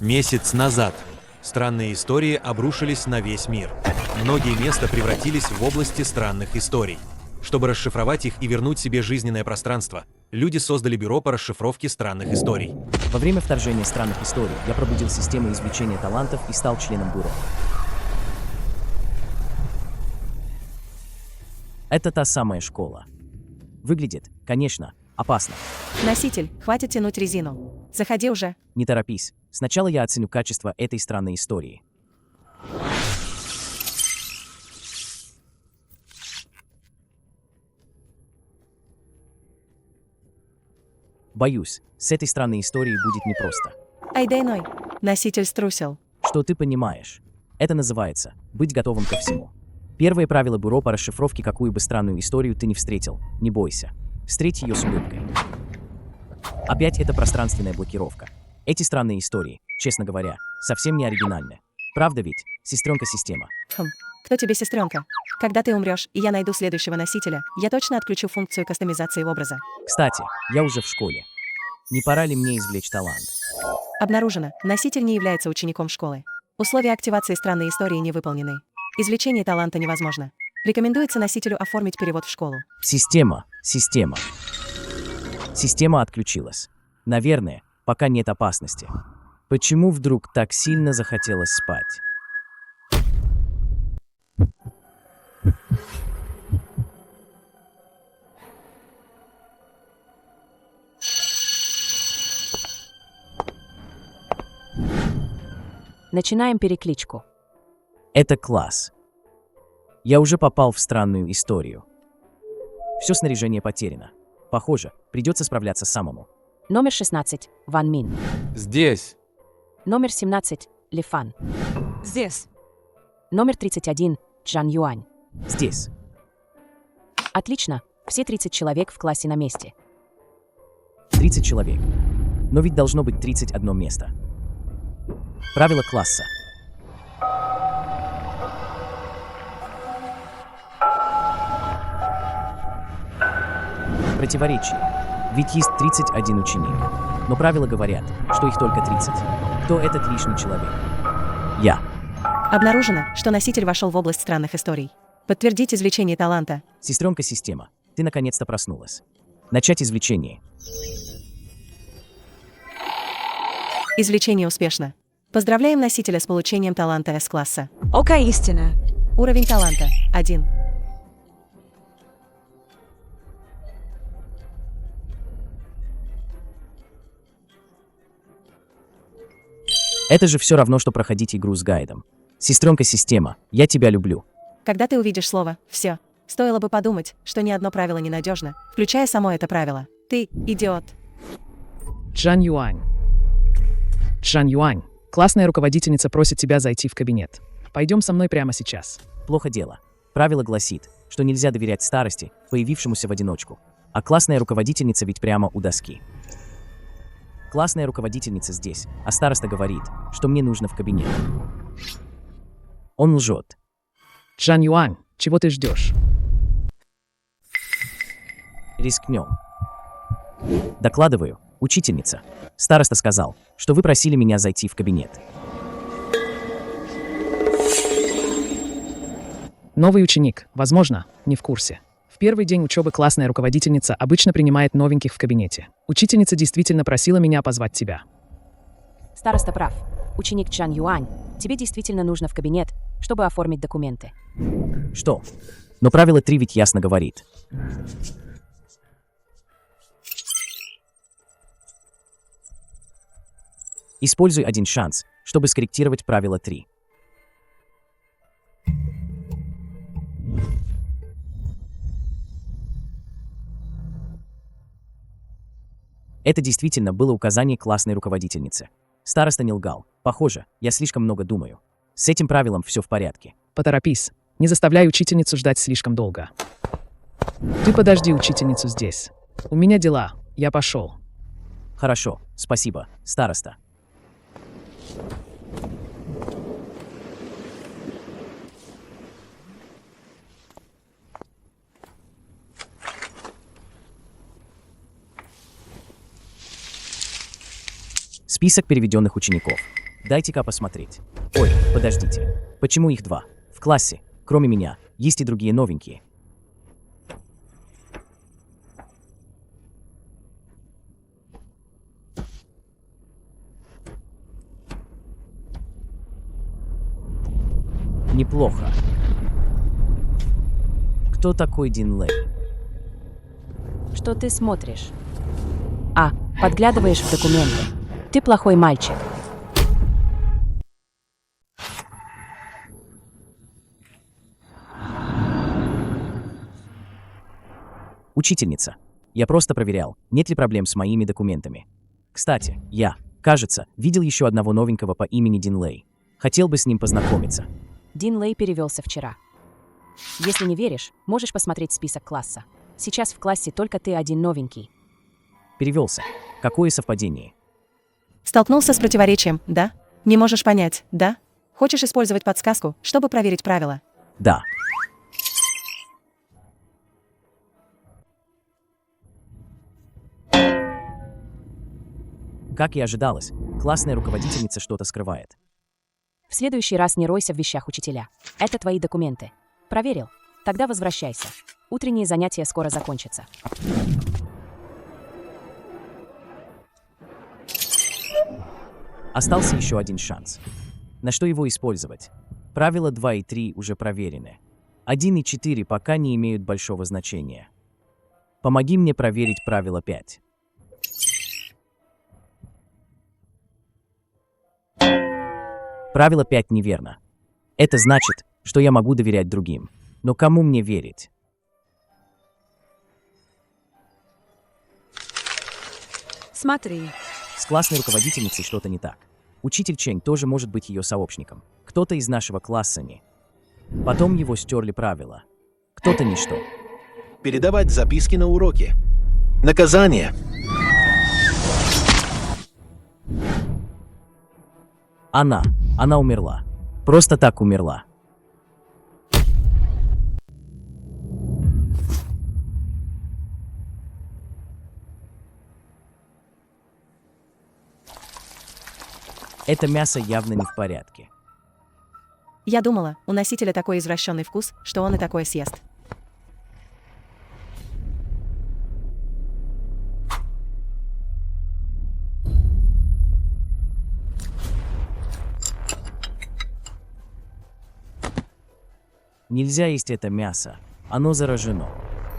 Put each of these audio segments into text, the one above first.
Месяц назад странные истории обрушились на весь мир. Многие места превратились в области странных историй. Чтобы расшифровать их и вернуть себе жизненное пространство, люди создали бюро по расшифровке странных историй. Во время вторжения странных историй я пробудил систему извлечения талантов и стал членом бюро. Это та самая школа. Выглядит, конечно, опасно. Носитель, хватит тянуть резину. Заходи уже. Не торопись. Сначала я оценю качество этой странной истории. Боюсь, с этой странной историей будет непросто. Айдейной. Носитель струсил. Что ты понимаешь? Это называется быть готовым ко всему. Первое правило бюро по расшифровке: какую бы странную историю ты не встретил, не бойся. Встреть ее с улыбкой. Опять это пространственная блокировка. Эти странные истории, честно говоря, совсем не оригинальны. Правда ведь, сестренка-система? Кто тебе сестренка? Когда ты умрешь, и я найду следующего носителя, я точно отключу функцию кастомизации образа. Кстати, я уже в школе. Не пора ли мне извлечь талант? Обнаружено. Носитель не является учеником школы. Условия активации странной истории не выполнены. Извлечение таланта невозможно. Рекомендуется носителю оформить перевод в школу. Система. Система отключилась. Наверное, пока нет опасности. Почему вдруг так сильно захотелось спать? Начинаем перекличку. Это класс. Я уже попал в странную историю. Все снаряжение потеряно. Похоже, придется справляться самому. Номер 16. Ван Мин. Здесь. Номер 17. Ли Фан. Здесь. Номер 31. Чжан Юань. Здесь. Отлично. Все 30 человек в классе на месте. 30 человек. Но ведь должно быть 31 место. Правила класса. Противоречие. Ведь есть 31 ученик. Но правила говорят, что их только 30. Кто этот лишний человек? Я. Обнаружено, что носитель вошел в область странных историй. Подтвердить извлечение таланта. Сестренка-система, ты наконец-то проснулась. Начать извлечение. Извлечение успешно. Поздравляем носителя с получением таланта С-класса. Окей, истина. Уровень таланта – 1. Это же все равно, что проходить игру с гайдом. Сестренка-система, я тебя люблю. Когда ты увидишь слово «все», стоило бы подумать, что ни одно правило ненадежно, включая само это правило. Ты идиот. Чжан Юань. Чжан Юань, классная руководительница просит тебя зайти в кабинет. Пойдем со мной прямо сейчас. Плохо дело. Правило гласит, что нельзя доверять старости, появившемуся в одиночку. А классная руководительница ведь прямо у доски. Классная руководительница здесь, а староста говорит, что мне нужно в кабинет. Он лжет. Чжан Юань, чего ты ждешь? Рискнем. Докладываю, учительница. Староста сказал, что вы просили меня зайти в кабинет. Новый ученик, возможно, не в курсе. В первый день учебы классная руководительница обычно принимает новеньких в кабинете. Учительница действительно просила меня позвать тебя. Староста прав. Ученик Чжан Юань, тебе действительно нужно в кабинет, чтобы оформить документы. Что? Но правило 3 ведь ясно говорит. Используй один шанс, чтобы скорректировать правило 3. Это действительно было указание классной руководительницы. Староста не лгал. Похоже, я слишком много думаю. С этим правилом все в порядке. Поторопись, не заставляй учительницу ждать слишком долго. Ты подожди учительницу здесь. У меня дела, я пошел. Хорошо, спасибо, староста. Список переведенных учеников. Дайте-ка посмотреть. Ой, подождите. Почему их два? В классе, кроме меня, есть и другие новенькие. Неплохо. Кто такой Дин Лэй? Что ты смотришь? А, подглядываешь в документы. Ты плохой мальчик. Учительница. Я просто проверял, нет ли проблем с моими документами. Кстати, я, кажется, видел еще одного новенького по имени Дин Лэй. Хотел бы с ним познакомиться. Дин Лэй перевелся вчера. Если не веришь, можешь посмотреть список класса. Сейчас в классе только ты один новенький. Перевелся. Какое совпадение? Столкнулся с противоречием, да? Не можешь понять, да? Хочешь использовать подсказку, чтобы проверить правила? Да. Как и ожидалось, классная руководительница что-то скрывает. В следующий раз не ройся в вещах учителя. Это твои документы. Проверил? Тогда возвращайся. Утренние занятия скоро закончатся. Остался еще один шанс. На что его использовать? Правила 2 и 3 уже проверены. 1 и 4 пока не имеют большого значения. Помоги мне проверить правило 5. Правило 5 неверно. Это значит, что я могу доверять другим. Но кому мне верить? Смотри. С классной руководительницей что-то не так. Учитель Чэнь тоже может быть ее сообщником. Кто-то из нашего класса не. Потом его стерли правила. Кто-то ничто. Передавать записки на уроки. Наказание. Она умерла. Просто так умерла. Это мясо явно не в порядке. Я думала, у носителя такой извращенный вкус, что он и такое съест. Нельзя есть это мясо. Оно заражено.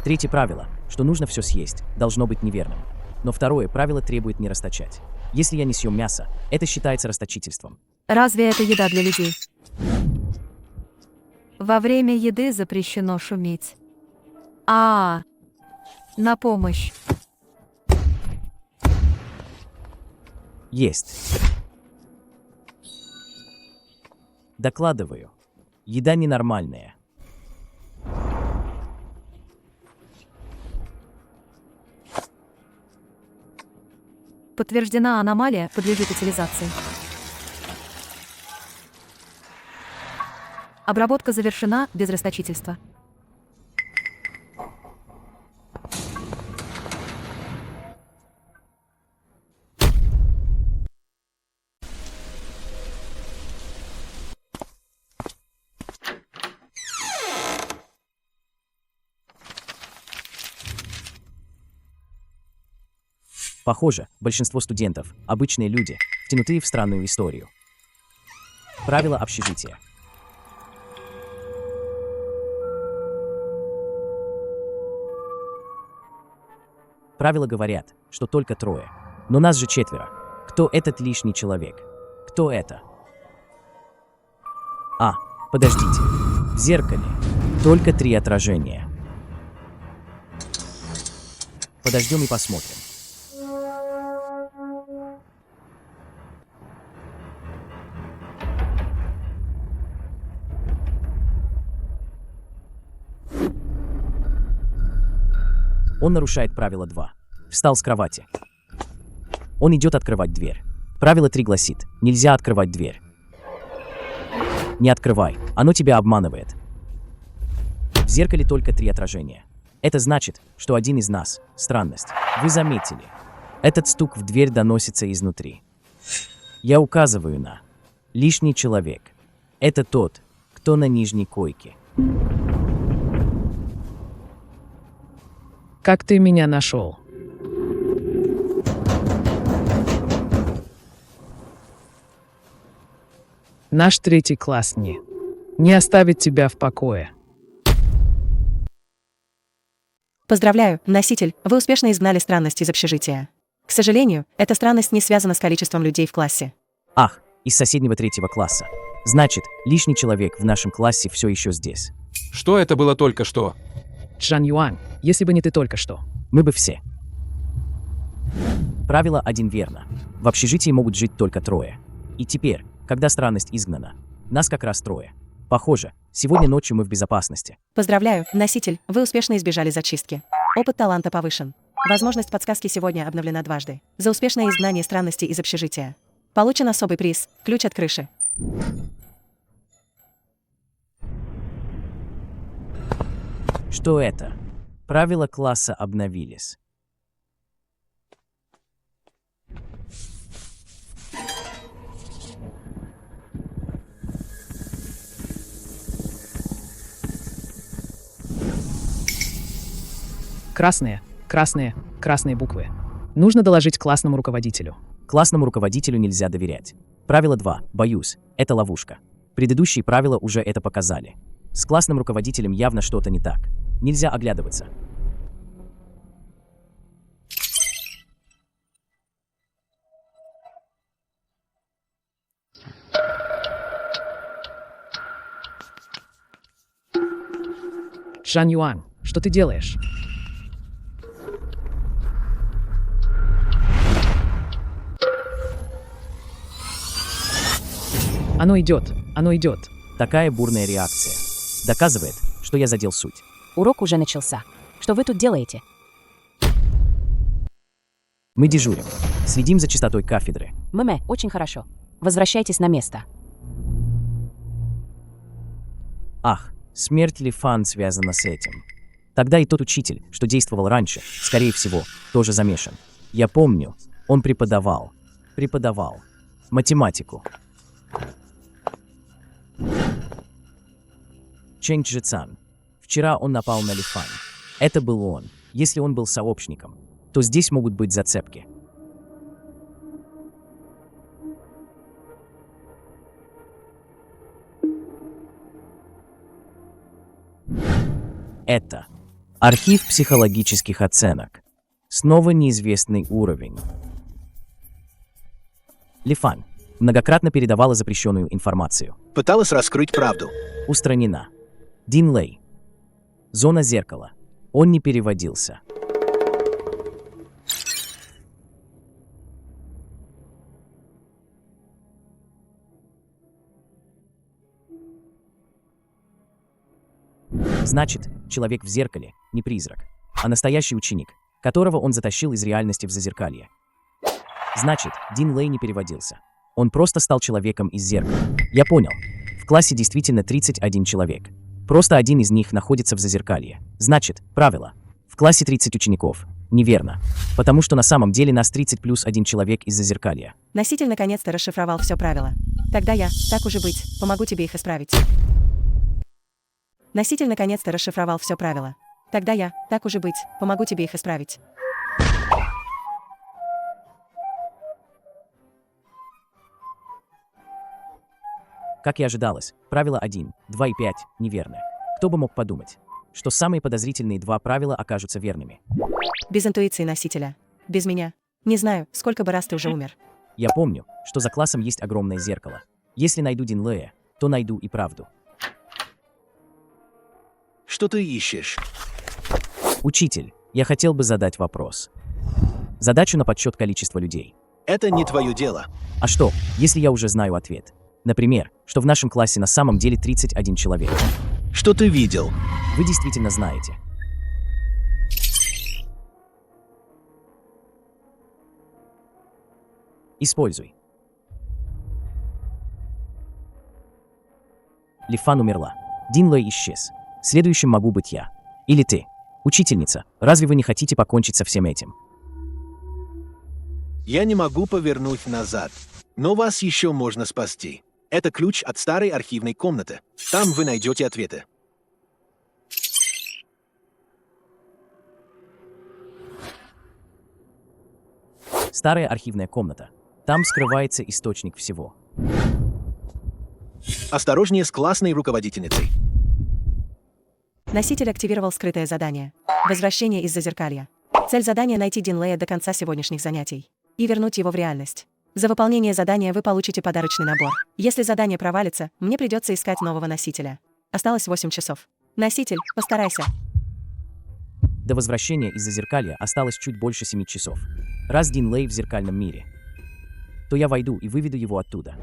Третье правило, что нужно все съесть, должно быть неверным. Но второе правило требует не расточать. Если я не съем мясо, это считается расточительством. Разве это еда для людей? Во время еды запрещено шуметь. На помощь. Есть. Докладываю. Еда ненормальная. Подтверждена аномалия, подлежит утилизации. Обработка завершена без расточительства. Похоже, большинство студентов – обычные люди, втянутые в странную историю. Правила общежития. Правила говорят, что только 3. Но нас же 4. Кто этот лишний человек? Кто это? Подождите. В зеркале только 3 отражения. Подождем и посмотрим. Он нарушает правило 2. Встал с кровати. Он идет открывать дверь. Правило 3 гласит, нельзя открывать дверь. Не открывай, оно тебя обманывает. В зеркале только 3 отражения. Это значит, что один из нас – странность. Вы заметили. Этот стук в дверь доносится изнутри. Я указываю на Лишний человек. Это тот, кто на нижней койке. Как ты меня нашел? Наш третий класс не оставит тебя в покое. Поздравляю, носитель, вы успешно изгнали странность из общежития. К сожалению, эта странность не связана с количеством людей в классе. Ах, из соседнего третьего класса. Значит, лишний человек в нашем классе все еще здесь. Что это было только что? Джан Юань, если бы не ты только что. Мы бы все. Правило 1 верно. В общежитии могут жить только 3. И теперь, когда странность изгнана, нас как раз 3. Похоже, сегодня ночью мы в безопасности. Поздравляю, носитель, вы успешно избежали зачистки. Опыт таланта повышен. Возможность подсказки сегодня обновлена дважды. За успешное изгнание странности из общежития. Получен особый приз – ключ от крыши. Что это? Правила класса обновились. Красные буквы. Нужно доложить классному руководителю. Классному руководителю нельзя доверять. Правило 2. Боюсь. Это ловушка. Предыдущие правила уже это показали. С классным руководителем явно что-то не так. Нельзя оглядываться. Джан Юань, что ты делаешь? Оно идет. Такая бурная реакция. Доказывает, что я задел суть. Урок уже начался. Что вы тут делаете? Мы дежурим. Следим за чистотой кафедры. Мэмэ, очень хорошо. Возвращайтесь на место. Ах, смерть Ли Фан связана с этим. Тогда и тот учитель, что действовал раньше, скорее всего, тоже замешан. Я помню, он преподавал математику. Чэнь Чжэцан. Вчера он напал на Ли Фан. Это был он. Если он был сообщником, то здесь могут быть зацепки. Это архив психологических оценок. Снова неизвестный уровень. Ли Фан многократно передавала запрещенную информацию. Пыталась раскрыть правду. Устранена. Дин Лэй. Зона зеркала. Он не переводился. Значит, человек в зеркале не призрак, а настоящий ученик, которого он затащил из реальности в зазеркалье. Значит, Дин Лэй не переводился. Он просто стал человеком из зеркала. Я понял. В классе действительно 31 человек. Просто один из них находится в зазеркалье. Значит, правило. В классе 30 учеников. Неверно. Потому что на самом деле нас 30 плюс 1 человек из зазеркалья. Носитель наконец-то расшифровал все правила. Тогда я, так уж и быть, помогу тебе их исправить. Носитель наконец-то расшифровал все правила. Тогда я, так уж и быть, помогу тебе их исправить. Как и ожидалось, правило 1, 2 и 5 неверны. Кто бы мог подумать, что самые подозрительные 2 правила окажутся верными. Без интуиции носителя. Без меня. Не знаю, сколько бы раз ты уже умер. Я помню, что за классом есть огромное зеркало. Если найду Дин Лэя, то найду и правду. Что ты ищешь? Учитель, я хотел бы задать вопрос. Задачу на подсчет количества людей. Это не твое дело. А что, если я уже знаю ответ? Например, что в нашем классе на самом деле 31 человек. Что ты видел? Вы действительно знаете. Используй. Ли Фан умерла. Дин Лэй исчез. Следующим могу быть я. Или ты. Учительница, разве вы не хотите покончить со всем этим? Я не могу повернуть назад, но вас еще можно спасти. Это ключ от старой архивной комнаты. Там вы найдете ответы. Старая архивная комната. Там скрывается источник всего. Осторожнее с классной руководительницей. Носитель активировал скрытое задание. Возвращение из Зазеркалья. Цель задания — найти Дин Лэя до конца сегодняшних занятий и вернуть его в реальность. За выполнение задания вы получите подарочный набор. Если задание провалится, мне придется искать нового носителя. Осталось 8 часов. Носитель, постарайся. До возвращения из Зазеркалья осталось чуть больше 7 часов. Раз Дин Лэй в зеркальном мире, то я войду и выведу его оттуда.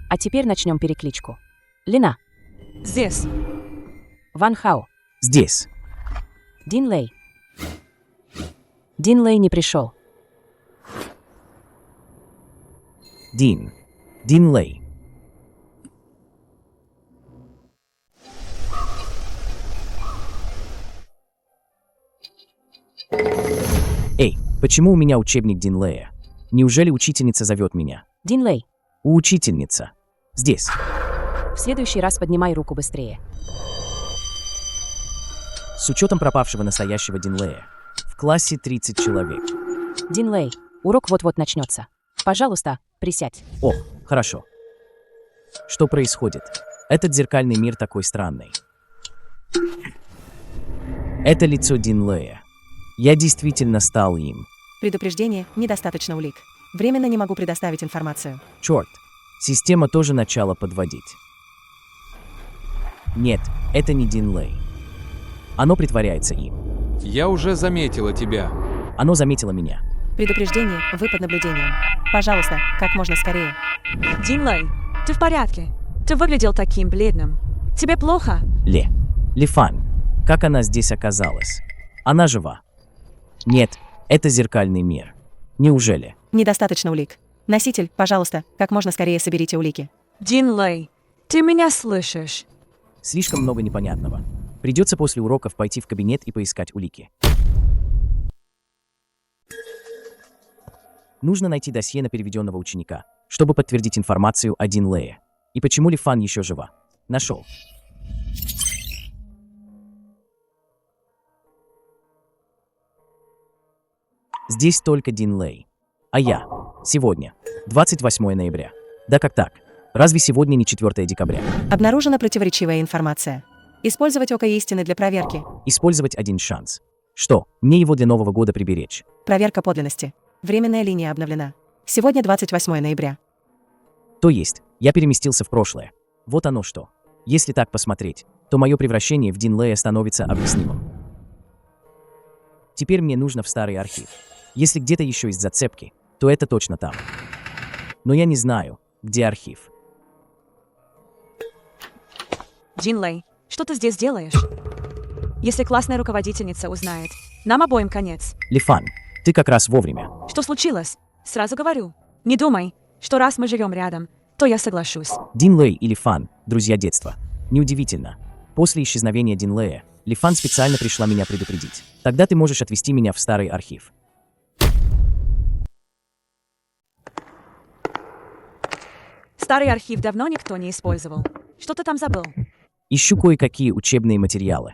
А теперь начнем перекличку. Лина. Здесь. Ван Хао. Здесь. Дин Лэй. Дин Лэй не пришел. Дин. Дин Лэй. Эй, почему у меня учебник Дин Лэя? Неужели учительница зовет меня? Дин Лэй, Учительница. Здесь. в следующий раз поднимай руку быстрее. С учетом пропавшего настоящего Дин Лэя. В классе 30 человек. Дин Лэй, урок вот-вот начнется. Пожалуйста, присядь. О, хорошо. Что происходит? Этот зеркальный мир такой странный. Это лицо Дин Лэя. Я действительно стал им. Предупреждение, недостаточно улик. Временно не могу предоставить информацию. Черт, система тоже начала подводить. Нет, это не Дин Лэй. Оно притворяется им. Я уже заметила тебя. Оно заметило меня. Предупреждение, вы под наблюдением. Пожалуйста, как можно скорее. Дин Лэй, ты в порядке? Ты выглядел таким бледным. Тебе плохо? Лифан. Как она здесь оказалась? Она жива. Нет, это зеркальный мир. Неужели? Недостаточно улик. Носитель, пожалуйста, как можно скорее соберите улики. Дин Лэй, ты меня слышишь? Слишком много непонятного. Придется после уроков пойти в кабинет и поискать улики. Нужно найти досье на переведенного ученика, чтобы подтвердить информацию о Дин Лэе. И почему Лифан еще жива? Нашел. Здесь только Дин Лэй. А я. Сегодня. 28 ноября. Да как так? Разве сегодня не 4 декабря? Обнаружена противоречивая информация. Использовать око истины для проверки. Использовать один шанс. Что, мне его для Нового года приберечь? Проверка подлинности. Временная линия обновлена. Сегодня 28 ноября. То есть, я переместился в прошлое. Вот оно что. Если так посмотреть, то мое превращение в Дин Лэя становится объяснимым. Теперь мне нужно в старый архив. Если где-то еще есть зацепки, то это точно там. Но я не знаю, где архив. Дин Лэй, что ты здесь делаешь? Если классная руководительница узнает, нам обоим конец. Лифан, ты как раз вовремя. Что случилось? Сразу говорю. Не думай, что раз мы живем рядом, то я соглашусь. Дин Лэй и Лифан – друзья детства. Неудивительно. После исчезновения Дин Лэя, Лифан специально пришла меня предупредить. Тогда ты можешь отвезти меня в старый архив. Старый архив давно никто не использовал. Что ты там забыл? Ищу кое-какие учебные материалы.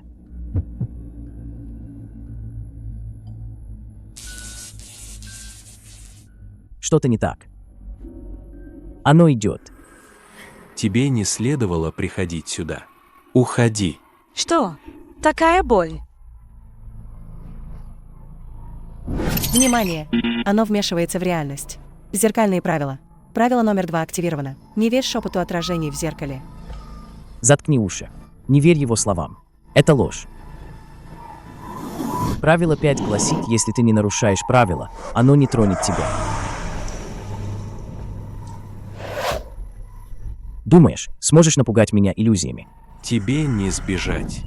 Что-то не так. Оно идет. Тебе не следовало приходить сюда. Уходи. Что? Такая боль. Внимание! Оно вмешивается в реальность. Зеркальные правила. Правило номер 2 активировано. Не верь шепоту отражений в зеркале. Заткни уши. Не верь его словам. Это ложь. Правило 5 гласит, если ты не нарушаешь правила, оно не тронет тебя. Думаешь, сможешь напугать меня иллюзиями? Тебе не сбежать.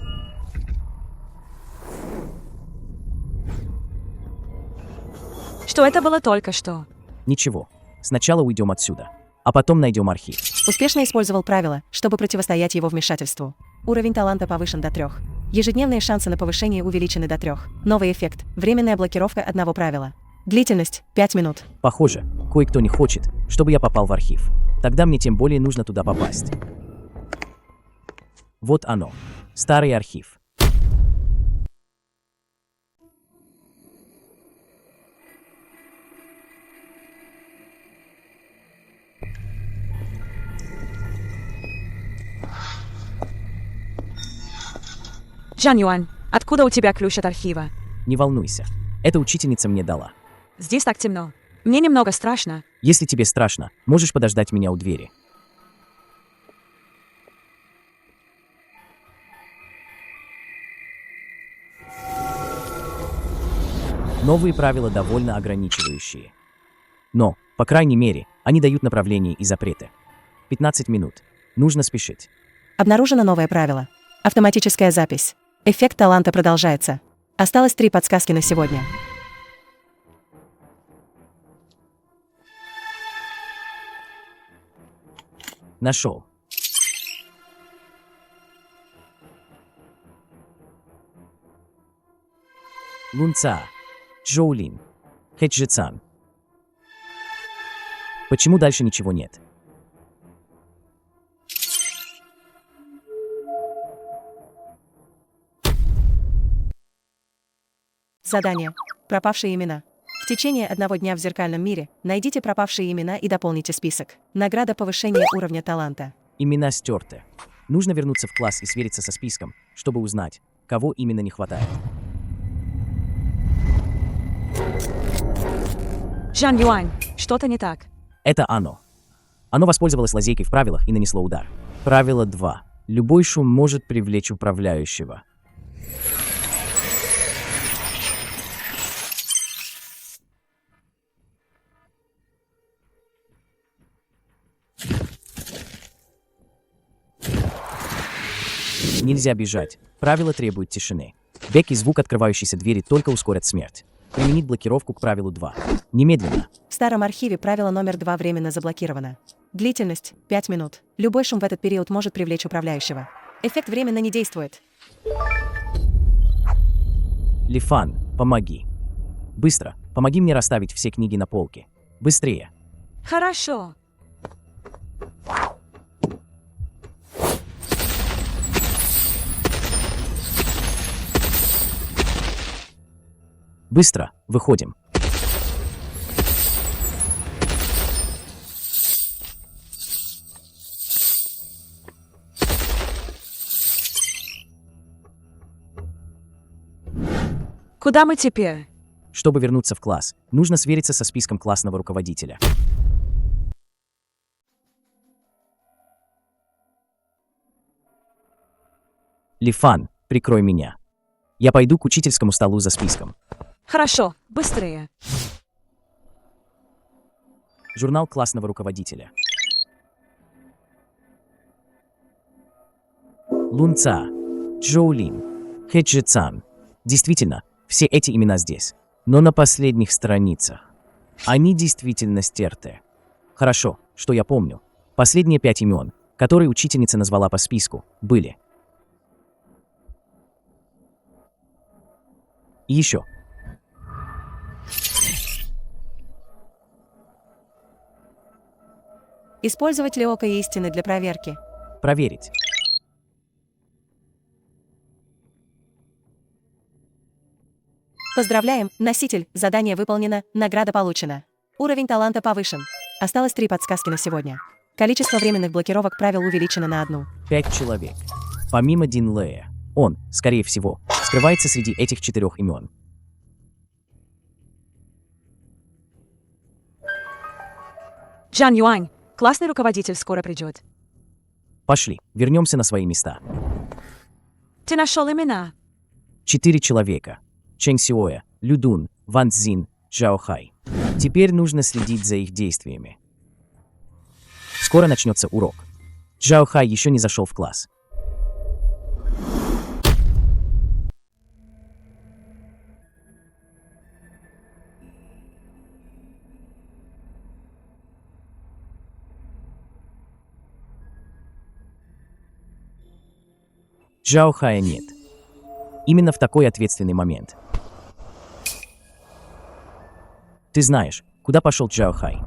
Что это было только что? Ничего. Сначала уйдем отсюда, а потом найдем архив. Успешно использовал правила, чтобы противостоять его вмешательству. Уровень таланта повышен до 3. Ежедневные шансы на повышение увеличены до 3. Новый эффект. Временная блокировка одного правила. Длительность – 5 минут. Похоже, кое-кто не хочет, чтобы я попал в архив. Тогда мне тем более нужно туда попасть. Вот оно. Старый архив. Джан Юань, откуда у тебя ключ от архива? Не волнуйся. Эта учительница мне дала. Здесь так темно. Мне немного страшно. Если тебе страшно, можешь подождать меня у двери. Новые правила довольно ограничивающие. Но, по крайней мере, они дают направление и запреты. 15 минут. Нужно спешить. Обнаружено новое правило. Автоматическая запись. Эффект таланта продолжается. Осталось 3 подсказки на сегодня. Нашел. Лунца. Джоулин. Хэджицан. Почему дальше ничего нет? Задание. Пропавшие имена. В течение 1 дня в зеркальном мире найдите пропавшие имена и дополните список. Награда повышения уровня таланта. Имена стерты. Нужно вернуться в класс и свериться со списком, чтобы узнать, кого именно не хватает. Джан Юань, что-то не так. Это оно. Оно воспользовалось лазейкой в правилах и нанесло удар. Правило 2. Любой шум может привлечь управляющего. Нельзя бежать. Правило требует тишины. Бег и звук открывающейся двери только ускорят смерть. Применить блокировку к правилу 2. Немедленно. В старом архиве правило номер 2 временно заблокировано. Длительность – 5 минут. Любой шум в этот период может привлечь управляющего. Эффект временно не действует. Лифан, помоги. Быстро. Помоги мне расставить все книги на полке. Быстрее. Хорошо. Быстро. Выходим. Куда мы теперь? Чтобы вернуться в класс, нужно свериться со списком классного руководителя. Лифан, прикрой меня. Я пойду к учительскому столу за списком. Хорошо, быстрее. Журнал классного руководителя. Лунца, Джоулин, Хэджицан. Действительно, все эти имена здесь. Но на последних страницах. Они действительно стерты. Хорошо, что я помню. Последние 5 имен, которые учительница назвала по списку, были. И еще. Использовать ли око истины для проверки? Проверить. Поздравляем, носитель, задание выполнено, награда получена. Уровень таланта повышен. Осталось 3 подсказки на сегодня. Количество временных блокировок правил увеличено на 1. 5 человек. Помимо Дин Лэя. Он, скорее всего, скрывается среди этих 4 имен. Джан Юань, классный руководитель скоро придет. Пошли, вернемся на свои места. Ты нашел имена? 4 человека. Чэнь Сюэ, Людун, Ван Цзин, Джао Хай. Теперь нужно следить за их действиями. Скоро начнется урок. Джао Хай еще не зашел в класс. Джао Хая нет. Именно в такой ответственный момент. Ты знаешь, куда пошел Джао Хай?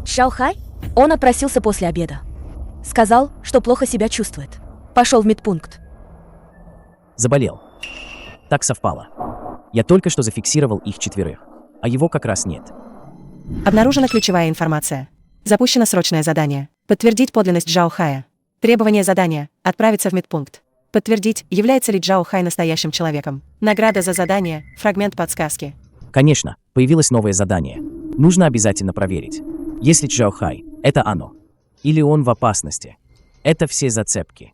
Шаохай? Он отпросился после обеда. Сказал, что плохо себя чувствует. Пошел в медпункт. Заболел. Так совпало. Я только что зафиксировал их 4, а его как раз нет. Обнаружена ключевая информация. Запущено срочное задание. Подтвердить подлинность Джао Хая. Требование задания – отправиться в медпункт. Подтвердить, является ли Джао Хай настоящим человеком. Награда за задание – фрагмент подсказки. Конечно, появилось новое задание. Нужно обязательно проверить. Если Джао Хай – это оно. Или он в опасности. Это все зацепки.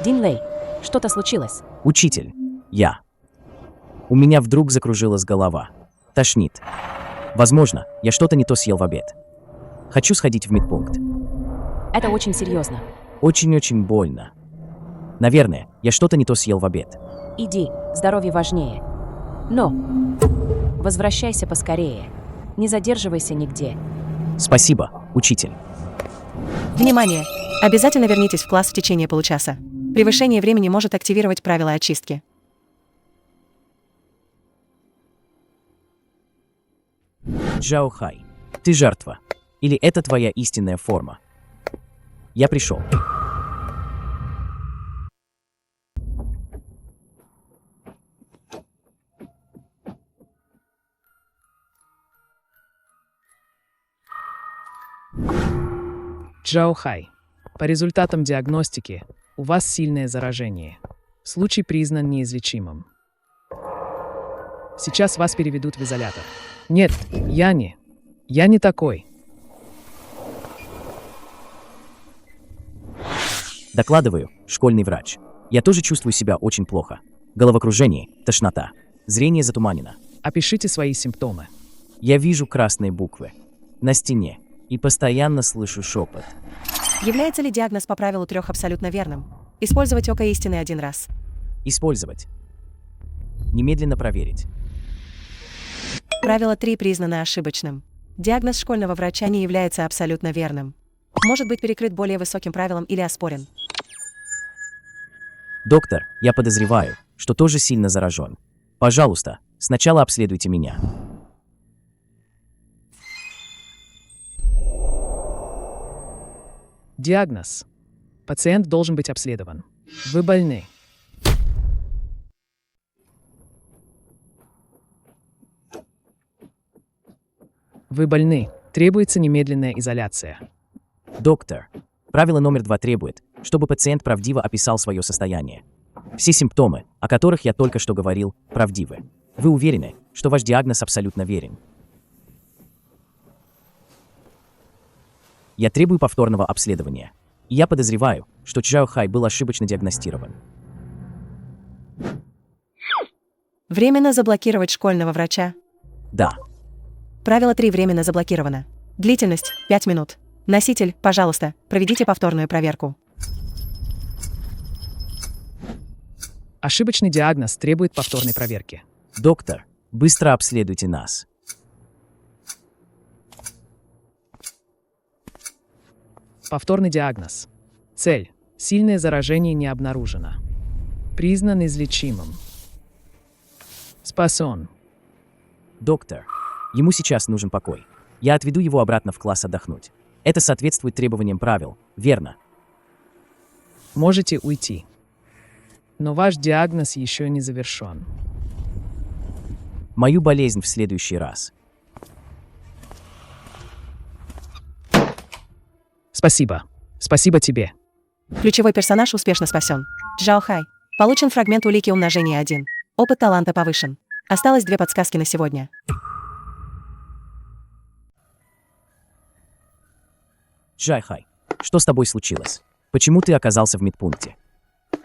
Дин Лэй, что-то случилось? Учитель. Я. У меня вдруг закружилась голова. Тошнит. Возможно, я что-то не то съел в обед. Хочу сходить в медпункт. Это очень серьезно. Очень-очень больно. Наверное, я что-то не то съел в обед. Иди, здоровье важнее. Но возвращайся поскорее. Не задерживайся нигде. Спасибо, учитель. Внимание! Обязательно вернитесь в класс в течение получаса. Превышение времени может активировать правила очистки. Джао Хай, ты жертва. Или это твоя истинная форма? Я пришел. Джао Хай, по результатам диагностики у вас сильное заражение. Случай признан неизлечимым. Сейчас вас переведут в изолятор. Нет, я не такой. Докладываю, школьный врач. Я тоже чувствую себя очень плохо. Головокружение, тошнота, зрение затуманено. Опишите свои симптомы. Я вижу красные буквы на стене и постоянно слышу шепот. Является ли диагноз по правилу 3 абсолютно верным? Использовать око истины 1 раз. Использовать. Немедленно проверить. Правило 3 признано ошибочным. Диагноз школьного врача не является абсолютно верным. Может быть перекрыт более высоким правилом или оспорен. Доктор, я подозреваю, что тоже сильно заражен. Пожалуйста, сначала обследуйте меня. Диагноз. Пациент должен быть обследован. Вы больны. Вы больны. Требуется немедленная изоляция. Доктор, правило номер 2 требует, чтобы пациент правдиво описал свое состояние. Все симптомы, о которых я только что говорил, правдивы. Вы уверены, что ваш диагноз абсолютно верен? Я требую повторного обследования. И я подозреваю, что Джао Хай был ошибочно диагностирован. Временно заблокировать школьного врача. Да. Правило 3 временно заблокировано. Длительность 5 минут. Носитель, пожалуйста, проведите повторную проверку. Ошибочный диагноз требует повторной проверки. Доктор, быстро обследуйте нас. Повторный диагноз. Цель. Сильное заражение не обнаружено. Признан излечимым. Спасен. Доктор, ему сейчас нужен покой. Я отведу его обратно в класс отдохнуть. Это соответствует требованиям правил, верно? Можете уйти. Но ваш диагноз еще не завершен. Мою болезнь в следующий раз. Спасибо. Спасибо тебе. Ключевой персонаж успешно спасен. Джао Хай. Получен фрагмент улики умножения 1. Опыт таланта повышен. Осталось 2 подсказки на сегодня. Джао Хай, что с тобой случилось? Почему ты оказался в медпункте?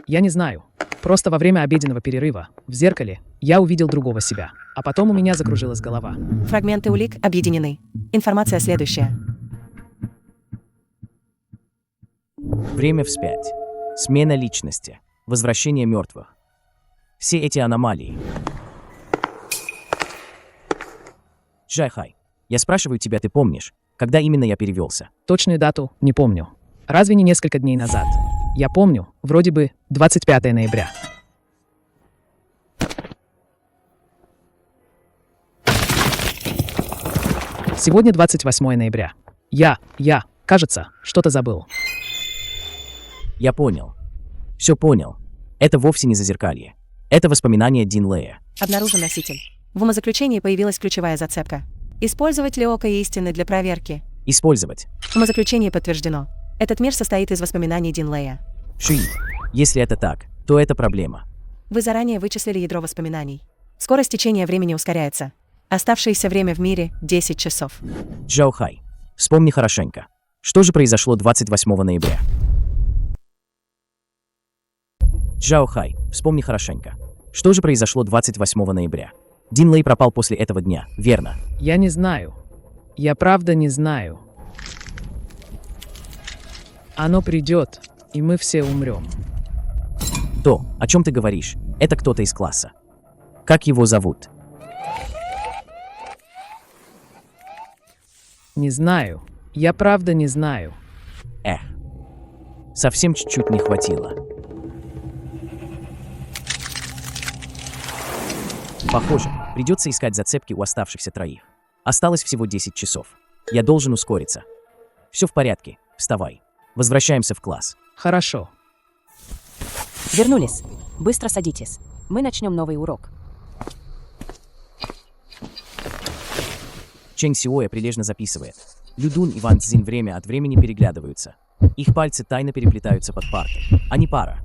Я не знаю. Просто во время обеденного перерыва, в зеркале, я увидел другого себя. А потом у меня закружилась голова. Фрагменты улик объединены. Информация следующая. Время вспять. Смена личности. Возвращение мертвых. Все эти аномалии. Джао Хай, я спрашиваю тебя, ты помнишь, Когда именно я перевелся? Точную дату не помню. Разве не несколько дней назад? Я помню, вроде бы 25 ноября. Сегодня 28 ноября. Кажется, что-то забыл. Я понял. Все понял. Это вовсе не зазеркалье. Это воспоминание Дин Лея. Обнаружен носитель. В умозаключении появилась ключевая зацепка. Использовать ли око истины для проверки? Использовать. Умозаключение подтверждено. Этот мир состоит из воспоминаний Дин Лея. Ши. Если это так, то это проблема. Вы заранее вычислили ядро воспоминаний. Скорость течения времени ускоряется. Оставшееся время в мире — 10 часов. Джаохай. Вспомни хорошенько. Что же произошло 28 ноября? Джаохай. Вспомни хорошенько. Что же произошло 28 ноября? Дин Лей пропал после этого дня, верно? Я не знаю. Я правда не знаю. Оно придет, и мы все умрем. То, о чем ты говоришь, это кто-то из класса. Как его зовут? Не знаю. Я правда не знаю. Эх. Совсем чуть-чуть не хватило. Похоже, придется искать зацепки у оставшихся троих. Осталось всего 10 часов. Я должен ускориться. Все в порядке, вставай. Возвращаемся в класс. Хорошо. Вернулись. Быстро садитесь. Мы начнем новый урок. Чэнь Сиоя прилежно записывает. Людун и Ван Цзин время от времени переглядываются. Их пальцы тайно переплетаются под партой. Они пара.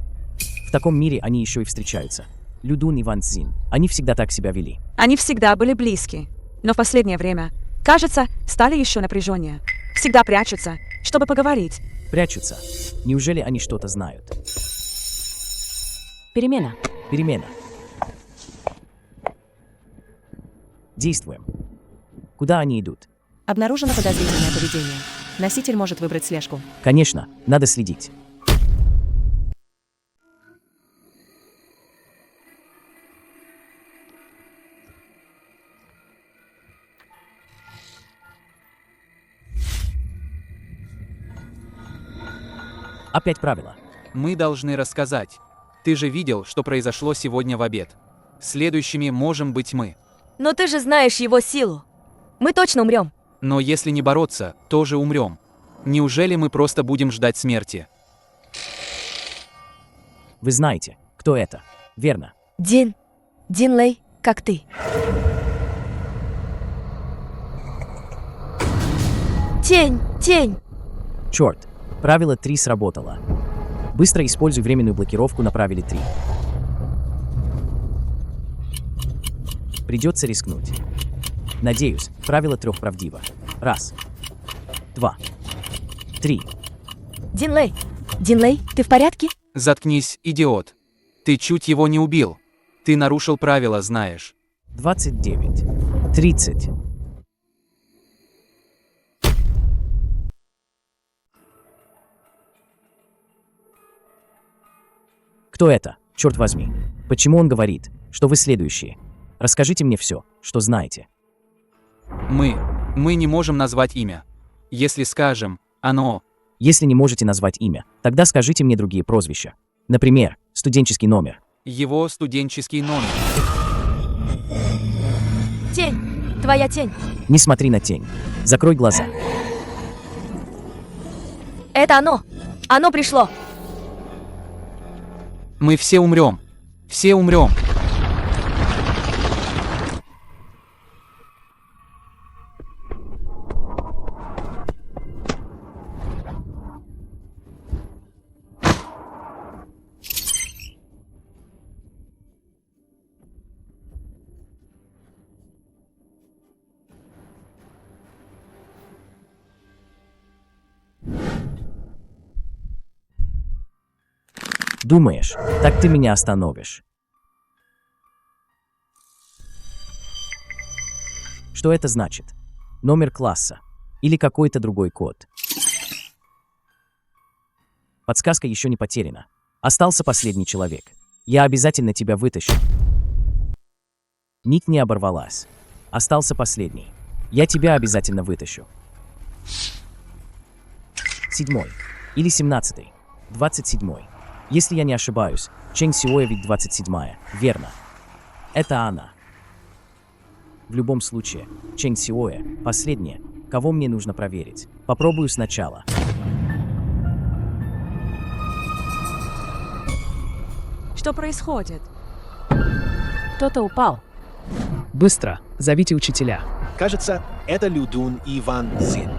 В таком мире они еще и встречаются. Людун и Ван Цзин. Они всегда так себя вели. Они всегда были близки. Но в последнее время, кажется, стали еще напряженнее. Всегда прячутся, чтобы поговорить. Прячутся. Неужели они что-то знают? Перемена. Перемена. Действуем. Куда они идут? Обнаружено подозрительное поведение. Носитель может выбрать слежку. Конечно, надо следить. Опять правило. Мы должны рассказать. Ты же видел, что произошло сегодня в обед. Следующими можем быть мы. Но ты же знаешь его силу. Мы точно умрем. Но если не бороться, тоже умрем. Неужели мы просто будем ждать смерти? Вы знаете, кто это, верно? Дин Лей, как ты. Тень. Черт, правило 3 сработало. Быстро используй временную блокировку на правиле 3. Придется рискнуть. Надеюсь, правило 3 правдиво. 1, 2, 3. Дин Лей, ты в порядке? Заткнись, идиот. Ты чуть его не убил. Ты нарушил правила, знаешь. 29, 30. Кто это? Черт возьми. Почему он говорит, что вы следующие? Расскажите мне все, что знаете. Мы не можем назвать имя. Если скажем, оно... Если не можете назвать имя, тогда скажите мне другие прозвища. Например, студенческий номер. Его студенческий номер. Тень, твоя тень. Не смотри на тень. Закрой глаза. Это оно. Оно пришло. Мы все умрем. Все умрем. Думаешь, так ты меня остановишь? Что это значит? Номер класса или какой-то другой код? Подсказка еще не потеряна. Остался последний человек. Я обязательно тебя вытащу. Нить не оборвалась. Остался последний. Я тебя обязательно вытащу. 7 или 17, 27. Если я не ошибаюсь, Чэнь Сюэ ведь 27-я, верно? Это она. В любом случае, Чэнь Сюэ – последняя, кого мне нужно проверить. Попробую сначала. Что происходит? Кто-то упал. Быстро, зовите учителя. Кажется, это Людун и Ван Цзин.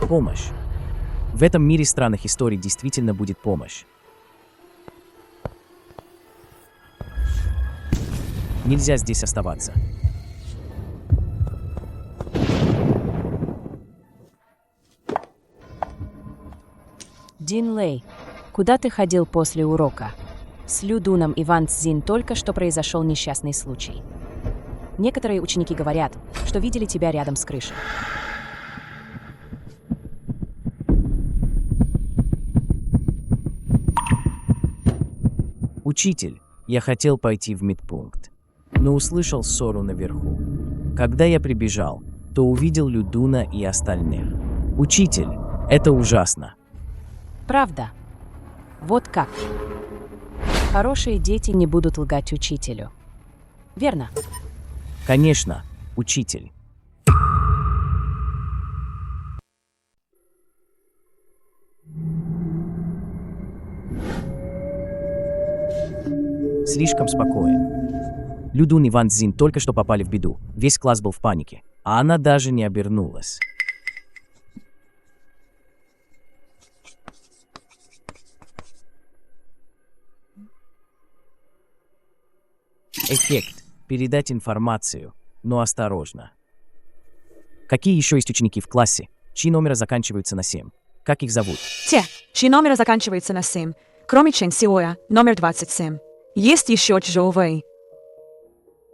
Помощь. В этом мире странных историй действительно будет помощь. Нельзя здесь оставаться. Дин Лэй, куда ты ходил после урока? С Людуном и Ван Цзин только что произошел несчастный случай. Некоторые ученики говорят, что видели тебя рядом с крышей. Учитель, я хотел пойти в медпункт, но услышал ссору наверху. Когда я прибежал, то увидел Людуна и остальных. Учитель, это ужасно. Правда? Вот как. Хорошие дети не будут лгать учителю. Верно? Конечно, учитель. Слишком спокоен. Людун и Ван Цзин только что попали в беду. Весь класс был в панике, а она даже не обернулась. Эффект. Передать информацию, но осторожно. Какие еще есть ученики в классе, чьи номера заканчиваются на 7? Как их зовут? Те, чьи номера заканчиваются на 7, кроме Чэнь Сюэ, номер 27. Есть еще Чжоу Вэй.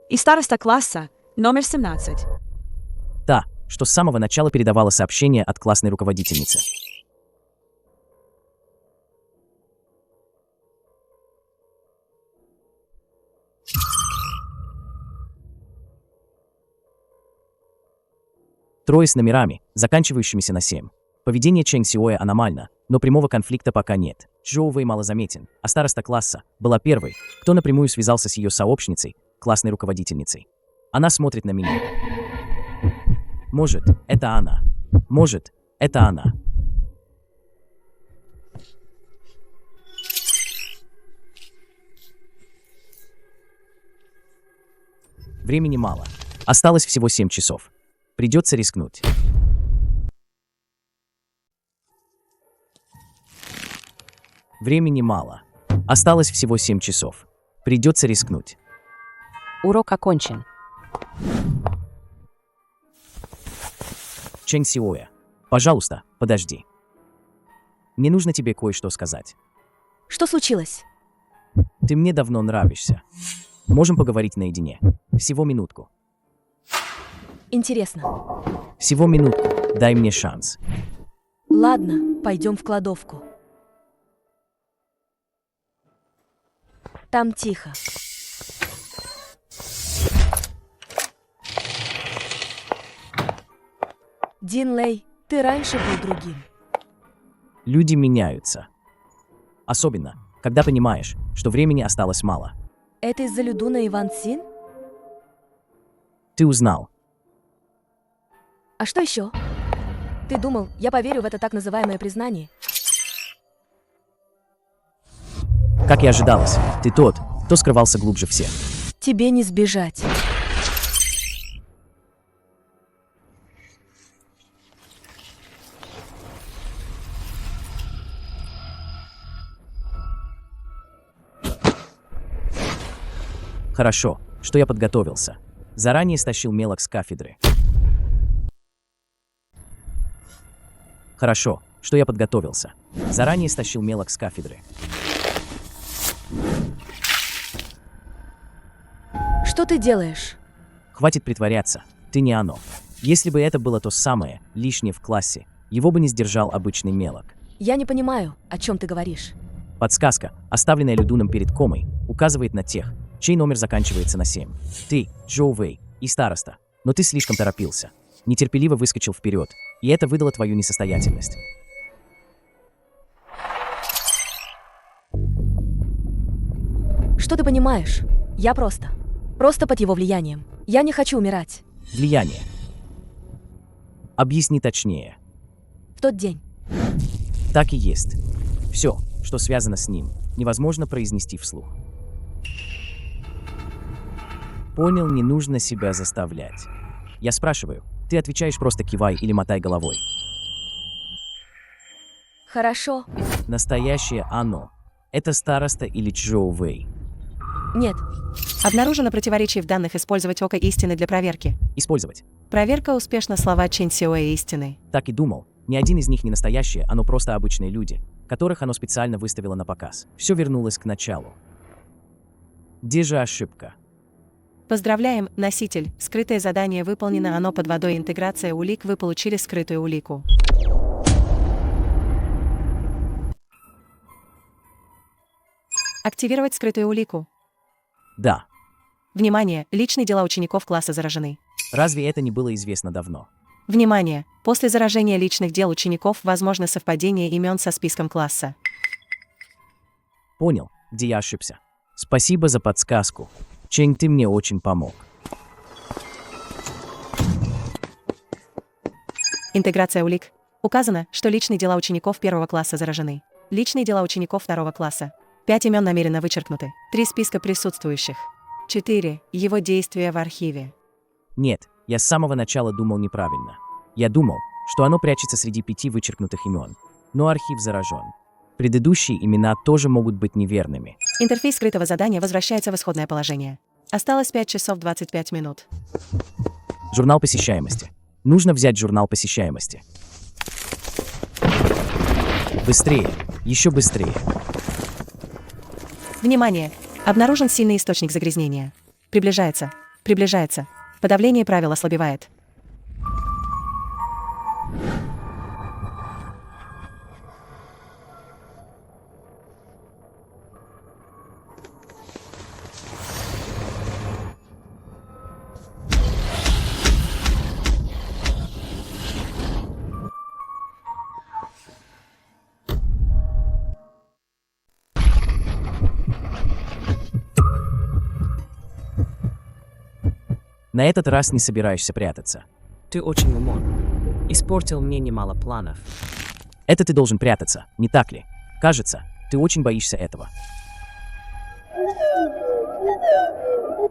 И староста класса, номер 17. Та, что с самого начала передавала сообщение от классной руководительницы. Трое с номерами, заканчивающимися на 7. Поведение Чэнь Сюэ аномально, но прямого конфликта пока нет. Чжоу Вэй малозаметен, а староста класса была первой, кто напрямую связался с ее сообщницей, классной руководительницей. Она смотрит на меня. Может, это она. Может, это она. Времени мало. Осталось всего 7 часов. Придется рискнуть. Времени мало. Осталось всего 7 часов. Придется рискнуть. Урок окончен. Чэнь Сюэ, пожалуйста, подожди. Мне нужно тебе кое-что сказать. Что случилось? Ты мне давно нравишься. Можем поговорить наедине. Всего минутку. Интересно. Всего минутку. Дай мне шанс. Ладно, пойдем в кладовку. Там тихо. Дин Лэй, ты раньше был другим. Люди меняются. Особенно, когда понимаешь, что времени осталось мало. Это из-за Людуна и Ван Цзин? Ты узнал. А что еще? Ты думал, я поверю в это так называемое признание? Как и ожидалось, ты тот, кто скрывался глубже всех. Тебе не сбежать. Хорошо, что я подготовился. Заранее стащил мелок с кафедры. Хорошо, что я подготовился. Заранее стащил мелок с кафедры. Что ты делаешь? Хватит притворяться, ты не оно. Если бы это было то самое, лишнее в классе, его бы не сдержал обычный мелок. Я не понимаю, о чем ты говоришь. Подсказка, оставленная Людуном перед комой, указывает на тех, чей номер заканчивается на 7. Ты, Чжоу Вэй и староста. Но ты слишком торопился. Нетерпеливо выскочил вперед, И это выдало твою несостоятельность. Что ты понимаешь? Я просто под его влиянием. Я не хочу умирать. Влияние. Объясни точнее. В тот день. Так и есть. Все, что связано с ним, невозможно произнести вслух. Понял, не нужно себя заставлять. Я спрашиваю, ты отвечаешь просто кивай или мотай головой. Хорошо. Настоящее оно. Это староста или Чжоу Вэй? Нет. Обнаружено противоречие в данных использовать око истины для проверки. Использовать. Проверка успешна, слова Чэнь Сюэ истины. Так и думал. Ни один из них не настоящее, оно просто обычные люди, которых оно специально выставило на показ. Все вернулось к началу. Где же ошибка? Поздравляем, носитель. Скрытое задание выполнено, оно под водой. Интеграция улик, вы получили скрытую улику. Активировать скрытую улику. Да. Внимание, личные дела учеников класса заражены. Разве это не было известно давно? Внимание, после заражения личных дел учеников возможно совпадение имен со списком класса. Понял, где я ошибся. Спасибо за подсказку. Чэнь, ты мне очень помог. Интеграция улик. Указано, что личные дела учеников первого класса заражены. Личные дела учеников второго класса. 5 имен намеренно вычеркнуты. 3 списка присутствующих. 4. Его действия в архиве. Нет, я с самого начала думал неправильно. Я думал, что оно прячется среди 5 вычеркнутых имен. Но архив заражен. Предыдущие имена тоже могут быть неверными. Интерфейс скрытого задания возвращается в исходное положение. Осталось 5 часов 25 минут. Журнал посещаемости. Нужно взять журнал посещаемости. Быстрее, еще быстрее. Внимание! Обнаружен сильный источник загрязнения. Приближается. Приближается. Подавление правил ослабевает. На этот раз не собираешься прятаться. Ты очень умен. Испортил мне немало планов. Это ты должен прятаться, не так ли? Кажется, ты очень боишься этого.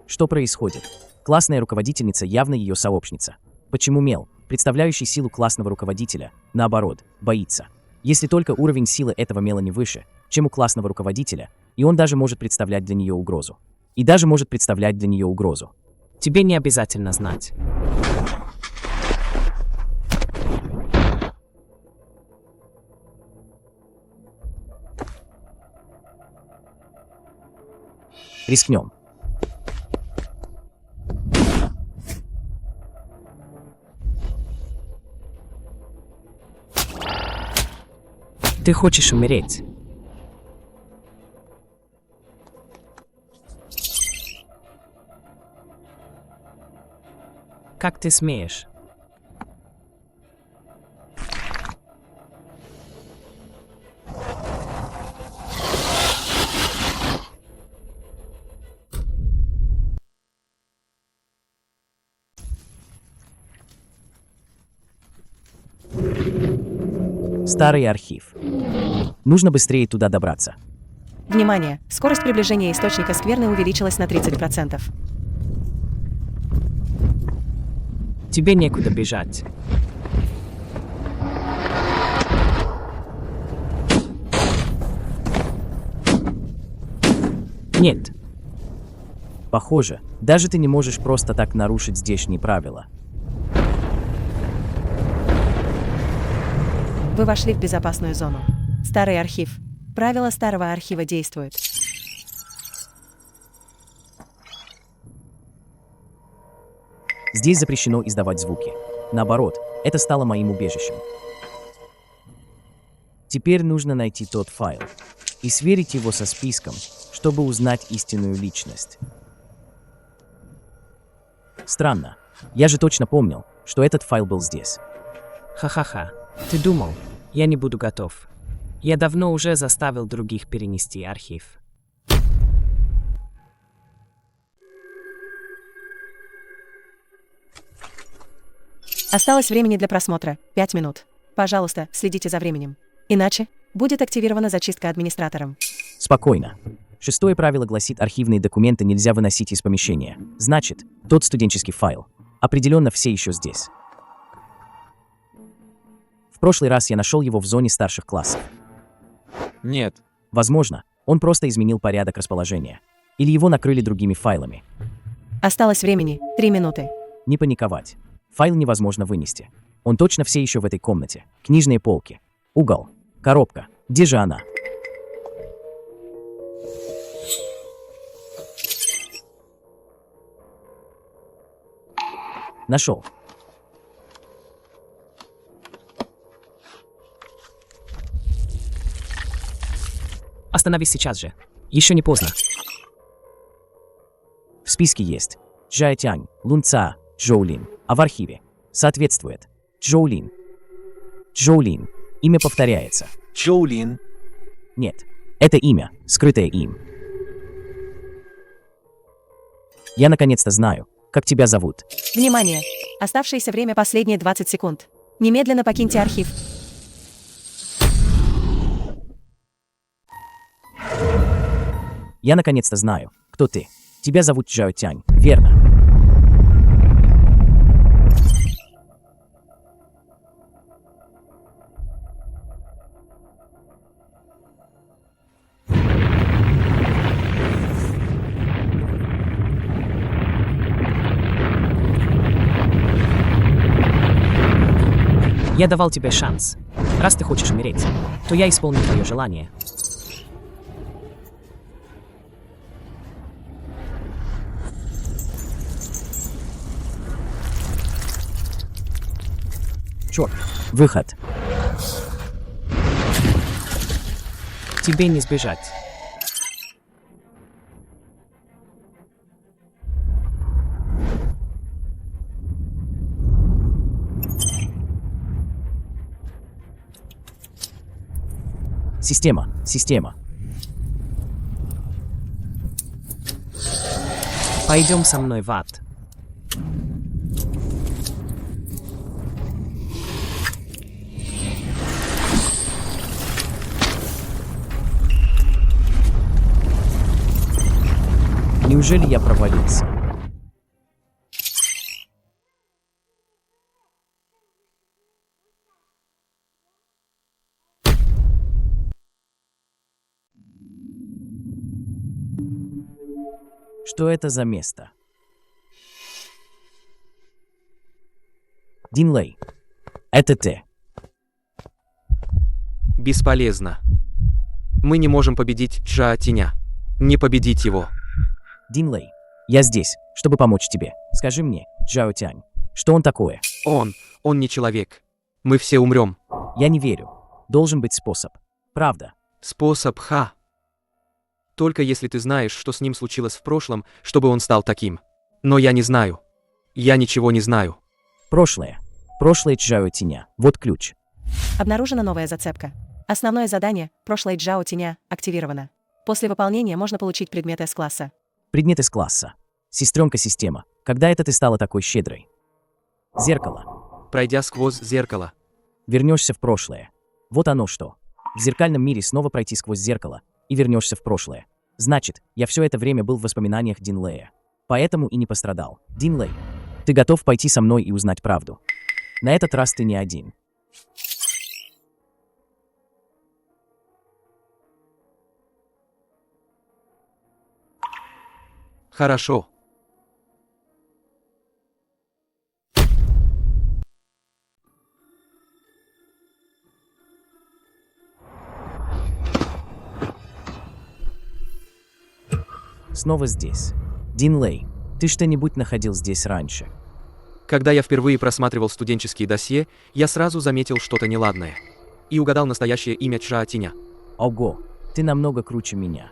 Что происходит? Классная руководительница явно ее сообщница. Почему Мел, представляющий силу классного руководителя, наоборот, боится? Если только уровень силы этого Мела не выше, чем у классного руководителя, и он даже может представлять для нее угрозу. Тебе не обязательно знать. Рискнем. Ты хочешь умереть? Как ты смеешь? Старый архив. Нужно быстрее туда добраться. Внимание! Скорость приближения источника скверны увеличилась на 30%. Тебе некуда бежать. Нет. Похоже, даже ты не можешь просто так нарушить здешние правила. Вы вошли в безопасную зону. Старый архив. Правила старого архива действуют. Здесь запрещено издавать звуки. Наоборот, это стало моим убежищем. Теперь нужно найти тот файл и сверить его со списком, чтобы узнать истинную личность. Странно. Я же точно помнил, что этот файл был здесь. Ха-ха-ха. Ты думал, я не буду готов. Я давно уже заставил других перенести архив. Осталось времени для просмотра 5 минут. Пожалуйста, следите за временем. Иначе будет активирована зачистка администратором. Спокойно. Шестое правило гласит, архивные документы нельзя выносить из помещения. Значит, тот студенческий файл. Определенно все еще здесь. В прошлый раз я нашел его в зоне старших классов. Нет. Возможно, он просто изменил порядок расположения. Или его накрыли другими файлами. Осталось времени 3 минуты. Не паниковать. Файл невозможно вынести. Он точно все еще в этой комнате. Книжные полки. Угол. Коробка. Где же она? Нашел. Остановись сейчас же. Еще не поздно. В списке есть Джаотянь, Лунца, Джоулин, а в архиве соответствует Джоулин. Джоулин. Имя повторяется. Джоулин. Нет, это имя, скрытое им. Я наконец-то знаю, как тебя зовут. Внимание! Оставшееся время последние 20 секунд. Немедленно покиньте архив. Я наконец-то знаю, кто ты. Тебя зовут Джаотянь, верно? Я давал тебе шанс. Раз ты хочешь умереть, то я исполню твое желание. Черт, выход. Тебе не сбежать. Система. Пойдем со мной в ад. Неужели я провалился? Что это за место? Динлей, это ты. Бесполезно. Мы не можем победить Джаотяня. Не победить его. Динлей, я здесь, чтобы помочь тебе. Скажи мне, Джаотянь, что он такое? Он не человек. Мы все умрем. Я не верю. Должен быть способ. Правда. Способ, ха. Только если ты знаешь, что с ним случилось в прошлом, чтобы он стал таким. Но я не знаю. Я ничего не знаю. Прошлое Джаотяня. Вот ключ. Обнаружена новая зацепка. Основное задание «Прошлое Джаотяня» активировано. После выполнения можно получить предмет С-класса. Предмет из класса. Сестренка система. Когда это ты стала такой щедрой? Зеркало. Пройдя сквозь зеркало. Вернешься в прошлое. Вот оно что. В зеркальном мире снова пройти сквозь зеркало и вернешься в прошлое. Значит, я все это время был в воспоминаниях Динлея. Поэтому и не пострадал. Динлей, ты готов пойти со мной и узнать правду? На этот раз ты не один. Хорошо. Снова здесь. Динлей, ты что-нибудь находил здесь раньше? Когда я впервые просматривал студенческие досье, я сразу заметил что-то неладное. И угадал настоящее имя Джаотяня. Ого, ты намного круче меня.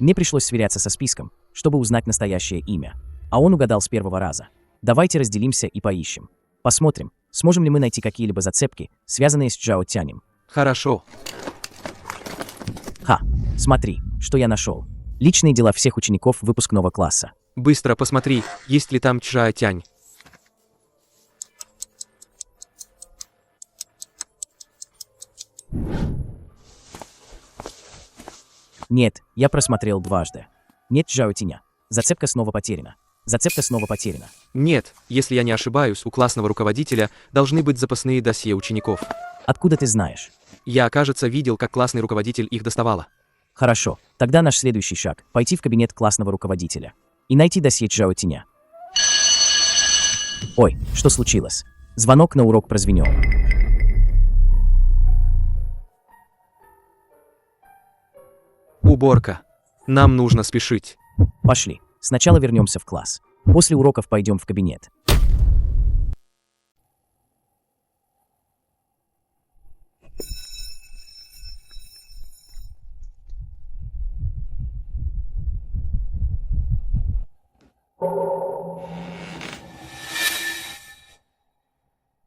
Мне пришлось сверяться со списком, чтобы узнать настоящее имя. А он угадал с первого раза. Давайте разделимся и поищем. Посмотрим, Сможем ли мы найти какие-либо зацепки, связанные с Чжао Тянем? Хорошо. Ха, смотри, что я нашел. Личные дела всех учеников выпускного класса. Быстро посмотри, есть ли там Чжао Тянь. Нет, я просмотрел дважды. Нет Чжао Тяня. Зацепка снова потеряна. Зацепка снова потеряна. Нет, если я не ошибаюсь, у классного руководителя должны быть запасные досье учеников. Откуда ты знаешь? Я, кажется, видел, как классный руководитель их доставала. Хорошо, тогда наш следующий шаг – пойти в кабинет классного руководителя и найти досье Чжао Тяня. Ой, что случилось? Звонок на урок прозвенел. Уборка. Нам нужно спешить. Пошли. Сначала вернемся в класс. После уроков пойдем в кабинет.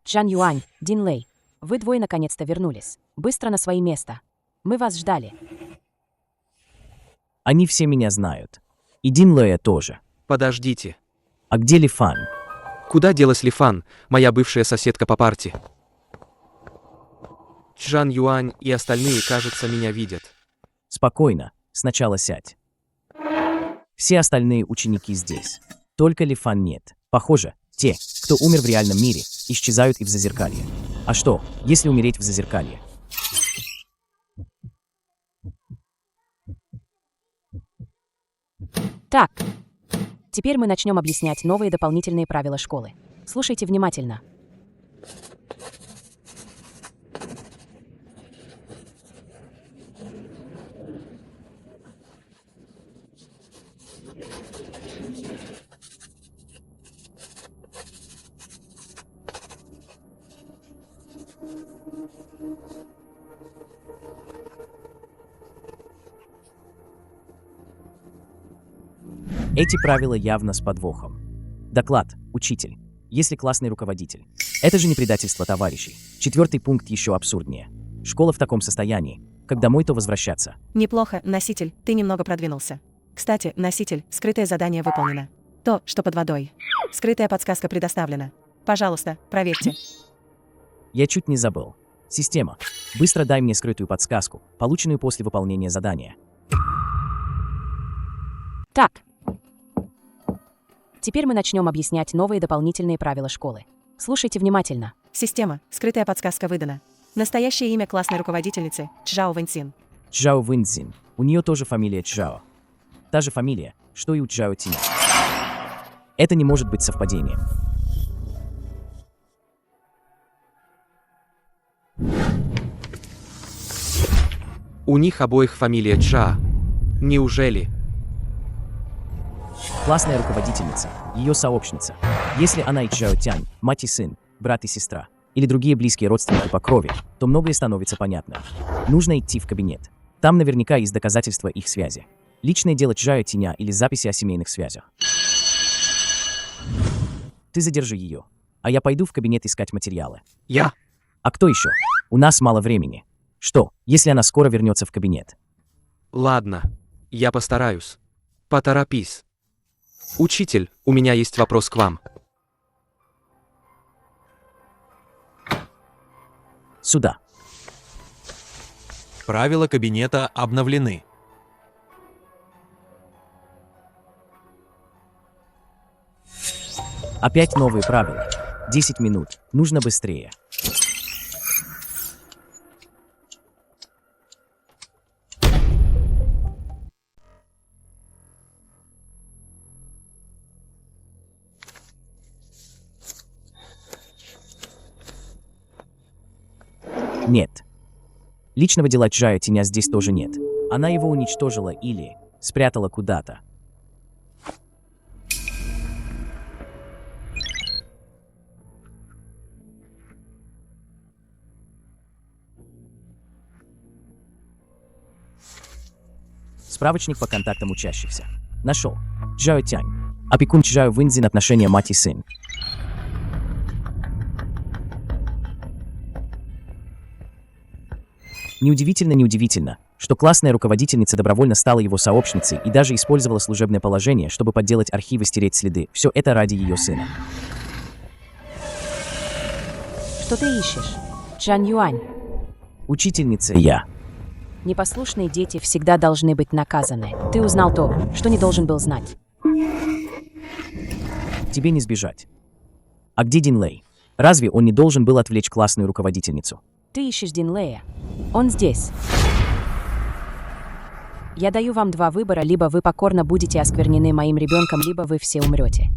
Чжан Юань, Дин Лэй, вы двое наконец-то вернулись. Быстро на свои места. Мы вас ждали. Они все меня знают. И Дин Лэя тоже. Подождите. А где Ли Фан? Куда делась Ли Фан, моя бывшая соседка по парте? Чжан Юань и остальные, кажется, меня видят. Спокойно, сначала сядь. Все остальные ученики здесь. Только Ли Фан нет. Похоже, те, кто умер в реальном мире, исчезают и в Зазеркалье. А что, если умереть в Зазеркалье? Так, теперь мы начнем объяснять новые дополнительные правила школы. Слушайте внимательно. Эти правила явно с подвохом. Доклад, учитель. Если классный руководитель. Это же не предательство товарищей. 4-й пункт еще абсурднее. Школа в таком состоянии. Как домой, то возвращаться. Неплохо, носитель, ты немного продвинулся. Кстати, носитель, скрытое задание выполнено. То, что под водой. Скрытая подсказка предоставлена. Пожалуйста, проверьте. Я чуть не забыл. Система, быстро дай мне скрытую подсказку, полученную после выполнения задания. Так. Теперь мы начнем объяснять новые дополнительные правила школы. Слушайте внимательно. Система, скрытая подсказка выдана. Настоящее имя классной руководительницы – Чжао Вэньцин. Чжао Вэньцин. У нее тоже фамилия Чжао. Та же фамилия, что и у Чжао Тяня. Это не может быть совпадением. У них обоих фамилия Чжа. Неужели? Классная руководительница, ее сообщница. Если она и Чжао Тянь, мать и сын, брат и сестра, или другие близкие родственники по крови, то многое становится понятным. Нужно идти в кабинет. Там наверняка есть доказательства их связи. Личное дело Чжао Тяня или записи о семейных связях. Ты задержи ее, а я пойду в кабинет искать материалы. Я? А кто еще? У нас мало времени. Что, если она скоро вернется в кабинет? Ладно, я постараюсь. Поторопись. Учитель, у меня есть вопрос к вам. Сюда. Правила кабинета обновлены. Опять новые правила. 10 минут. Нужно быстрее. Нет. Личного дела Чжао Тяня здесь тоже нет. Она его уничтожила или спрятала куда-то. Справочник по контактам учащихся. Нашел. Чжао Тянь. Опекун Чжао Вэньцин, отношения мать и сын. Неудивительно, что классная руководительница добровольно стала его сообщницей и даже использовала служебное положение, чтобы подделать архив и стереть следы. Все это ради ее сына. Что ты ищешь? Чжан Юань. Учительница я. Непослушные дети всегда должны быть наказаны. Ты узнал то, что не должен был знать. Тебе не сбежать. А где Дин Лэй? Разве он не должен был отвлечь классную руководительницу? Ты ищешь Дин Лэя. Он здесь. Я даю вам два выбора, либо вы покорно будете осквернены моим ребенком, либо вы все умрете.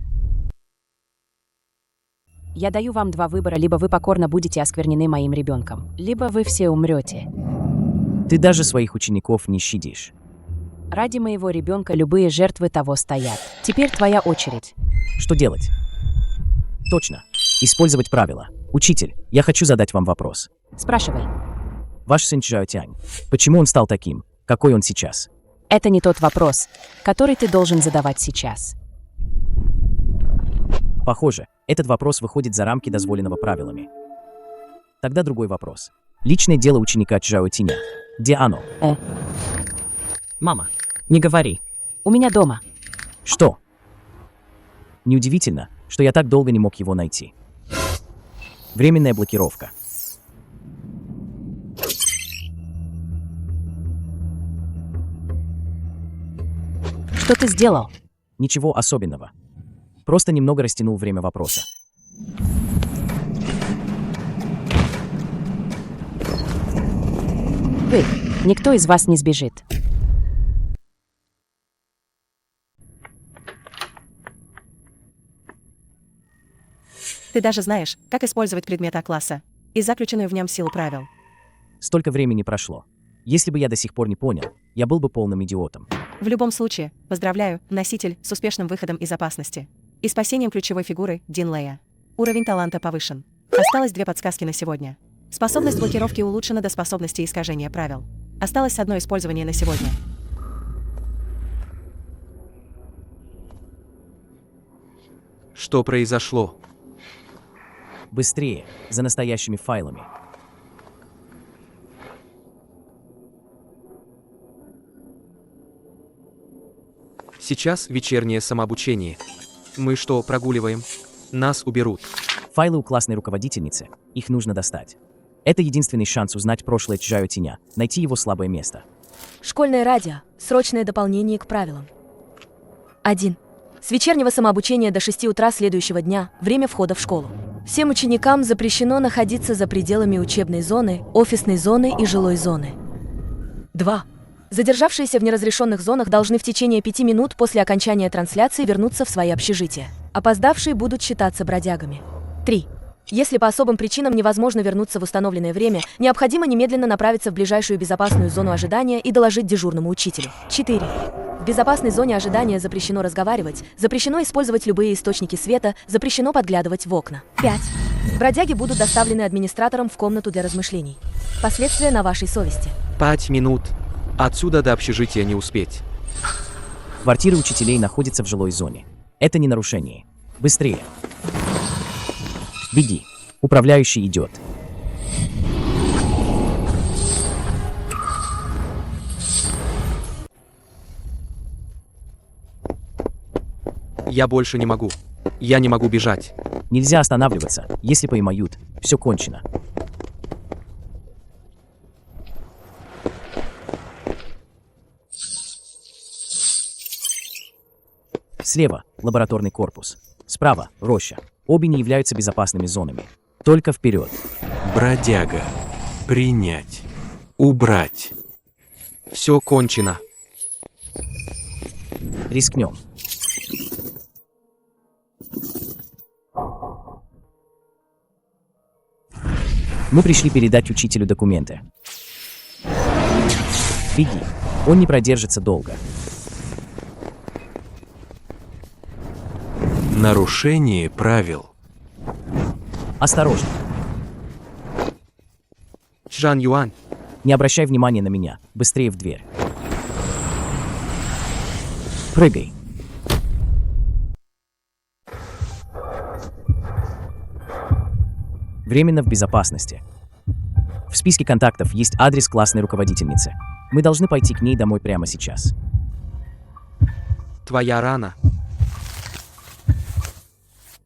Я даю вам два выбора, либо вы покорно будете осквернены моим ребенком, либо вы все умрете. Ты даже своих учеников не щадишь. Ради моего ребенка любые жертвы того стоят. Теперь твоя очередь. Что делать? Точно. Использовать правила. Учитель, я хочу задать вам вопрос. Спрашивай. Ваш сын Чжао Тянь. Почему он стал таким? Какой он сейчас? Это не тот вопрос, который ты должен задавать сейчас. Похоже, этот вопрос выходит за рамки дозволенного правилами. Тогда другой вопрос. Личное дело ученика Чжао Тяня. Где оно? Мама, не говори. У меня дома. Что? Неудивительно, что я так долго не мог его найти. Временная блокировка. Что ты сделал? Ничего особенного. Просто немного растянул время вопроса. Вы. Никто из вас не сбежит. Ты даже знаешь, как использовать предмет А-класса и заключенную в нем силу правил. Столько времени прошло. Если бы я до сих пор не понял, я был бы полным идиотом. В любом случае, поздравляю, носитель с успешным выходом из опасности и спасением ключевой фигуры Дин Лэя. Уровень таланта повышен. Осталось 2 подсказки на сегодня. Способность блокировки улучшена до способности искажения правил. Осталось одно использование на сегодня. Что произошло? Быстрее, за настоящими файлами. Сейчас вечернее самообучение. Мы что, прогуливаем? Нас уберут. Файлы у классной руководительницы. Их нужно достать. Это единственный шанс узнать прошлое Чжао Тяня, найти его слабое место. Школьное радио. Срочное дополнение к правилам. 1. С вечернего самообучения до 6 утра следующего дня. Время входа в школу. Всем ученикам запрещено находиться за пределами учебной зоны, офисной зоны и жилой зоны. 2. Задержавшиеся в неразрешенных зонах должны в течение 5 минут после окончания трансляции вернуться в свои общежития. Опоздавшие будут считаться бродягами. 3. Если по особым причинам невозможно вернуться в установленное время, необходимо немедленно направиться в ближайшую безопасную зону ожидания и доложить дежурному учителю. 4. В безопасной зоне ожидания запрещено разговаривать, запрещено использовать любые источники света, запрещено подглядывать в окна. 5. Бродяги будут доставлены администратором в комнату для размышлений. Последствия на вашей совести. 5 минут. Отсюда до общежития не успеть. Квартиры учителей находятся в жилой зоне. Это не нарушение. Быстрее. Беги. Управляющий идет. Я больше не могу. Я не могу бежать. Нельзя останавливаться. Если поймают, все кончено. Слева – лабораторный корпус. Справа – роща. Обе не являются безопасными зонами. Только вперед. Бродяга. Принять. Убрать. Все кончено. Рискнем. Мы пришли передать учителю документы. Беги. Он не продержится долго. Нарушение правил. Осторожно. Чжан Юань. Не обращай внимания на меня. Быстрее в дверь. Прыгай. Временно в безопасности. В списке контактов есть адрес классной руководительницы. Мы должны пойти к ней домой прямо сейчас. Твоя рана.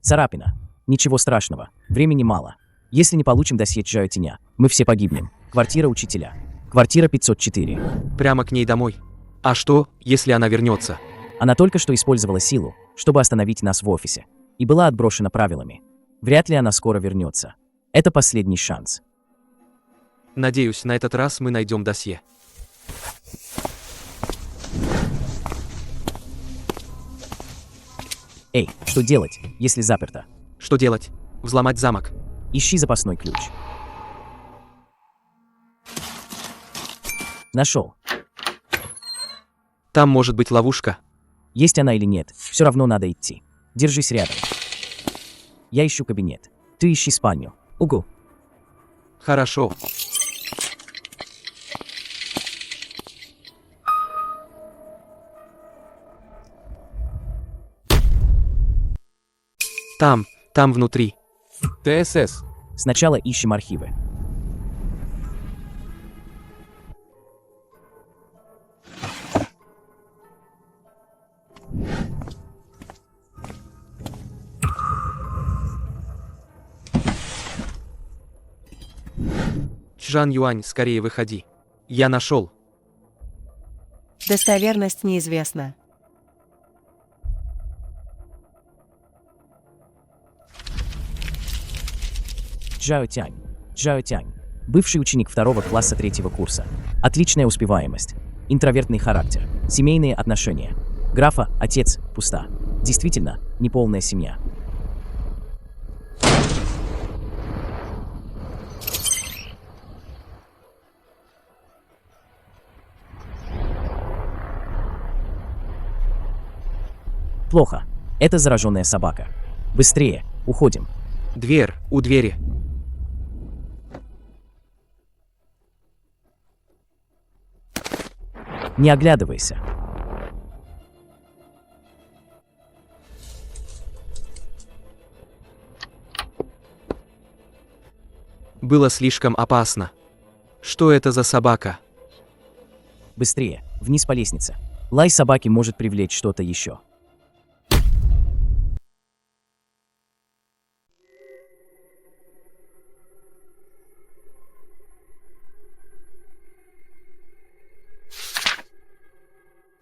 Царапина. Ничего страшного. Времени мало. Если не получим досье Чжао Тяня, мы все погибнем. Квартира учителя. Квартира 504. Прямо к ней домой. А что, если она вернется? Она только что использовала силу, чтобы остановить нас в офисе, и была отброшена правилами. Вряд ли она скоро вернется. Это последний шанс. Надеюсь, на этот раз мы найдем досье. Эй, что делать, если заперто? Что делать? Взломать замок. Ищи запасной ключ. Нашел. Там может быть ловушка. Есть она или нет, все равно надо идти. Держись рядом. Я ищу кабинет. Ты ищи спальню. Угу. Хорошо. Там внутри. ТСС. Сначала ищем архивы. Чжан Юань, скорее выходи. Я нашел. Достоверность неизвестна. Чжао Тянь. Чжао Тянь. Бывший ученик 2-го класса 3-го курса. Отличная успеваемость. Интровертный характер. Семейные отношения. Графа, отец, пуста. Действительно, неполная семья. Плохо. Это зараженная собака. Быстрее, уходим. Дверь, у двери. Не оглядывайся. Было слишком опасно. Что это за собака? Быстрее, вниз по лестнице. Лай собаки может привлечь что-то еще.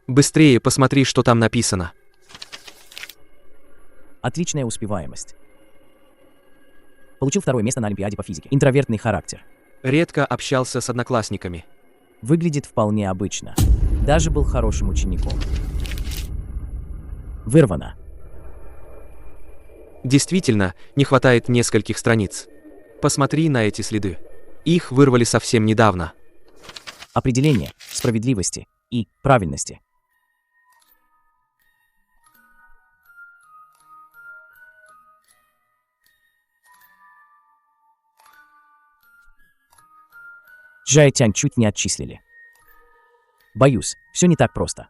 Быстрее посмотри, что там написано. Отличная успеваемость. Получил 2-е место на Олимпиаде по физике. Интровертный характер. Редко общался с одноклассниками. Выглядит вполне обычно. Даже был хорошим учеником. Вырвано. Действительно, не хватает нескольких страниц. Посмотри на эти следы. Их вырвали совсем недавно. Определение справедливости и правильности. Чжао Тянь чуть не отчислили. Боюсь, все не так просто.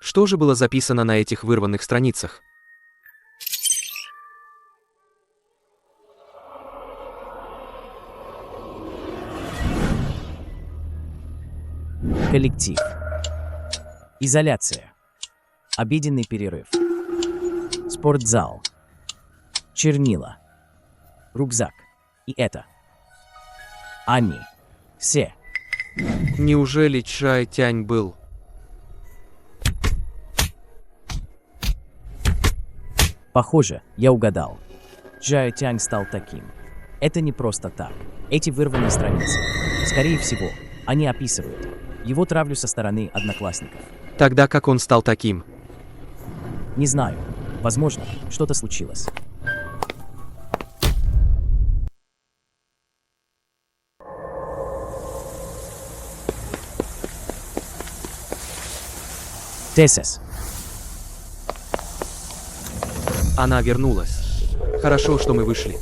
Что же было записано на этих вырванных страницах? Коллектив. Изоляция. Обеденный перерыв. Спортзал. Чернила. Рюкзак. И это. Они. Все. Неужели Чжао Тянь был? Похоже, я угадал. Чжао Тянь стал таким. Это не просто так. Эти вырванные страницы. Скорее всего, они описывают его травлю со стороны одноклассников. Тогда как он стал таким? Не знаю. Возможно, что-то случилось. ТСС. Она вернулась. Хорошо, что мы вышли.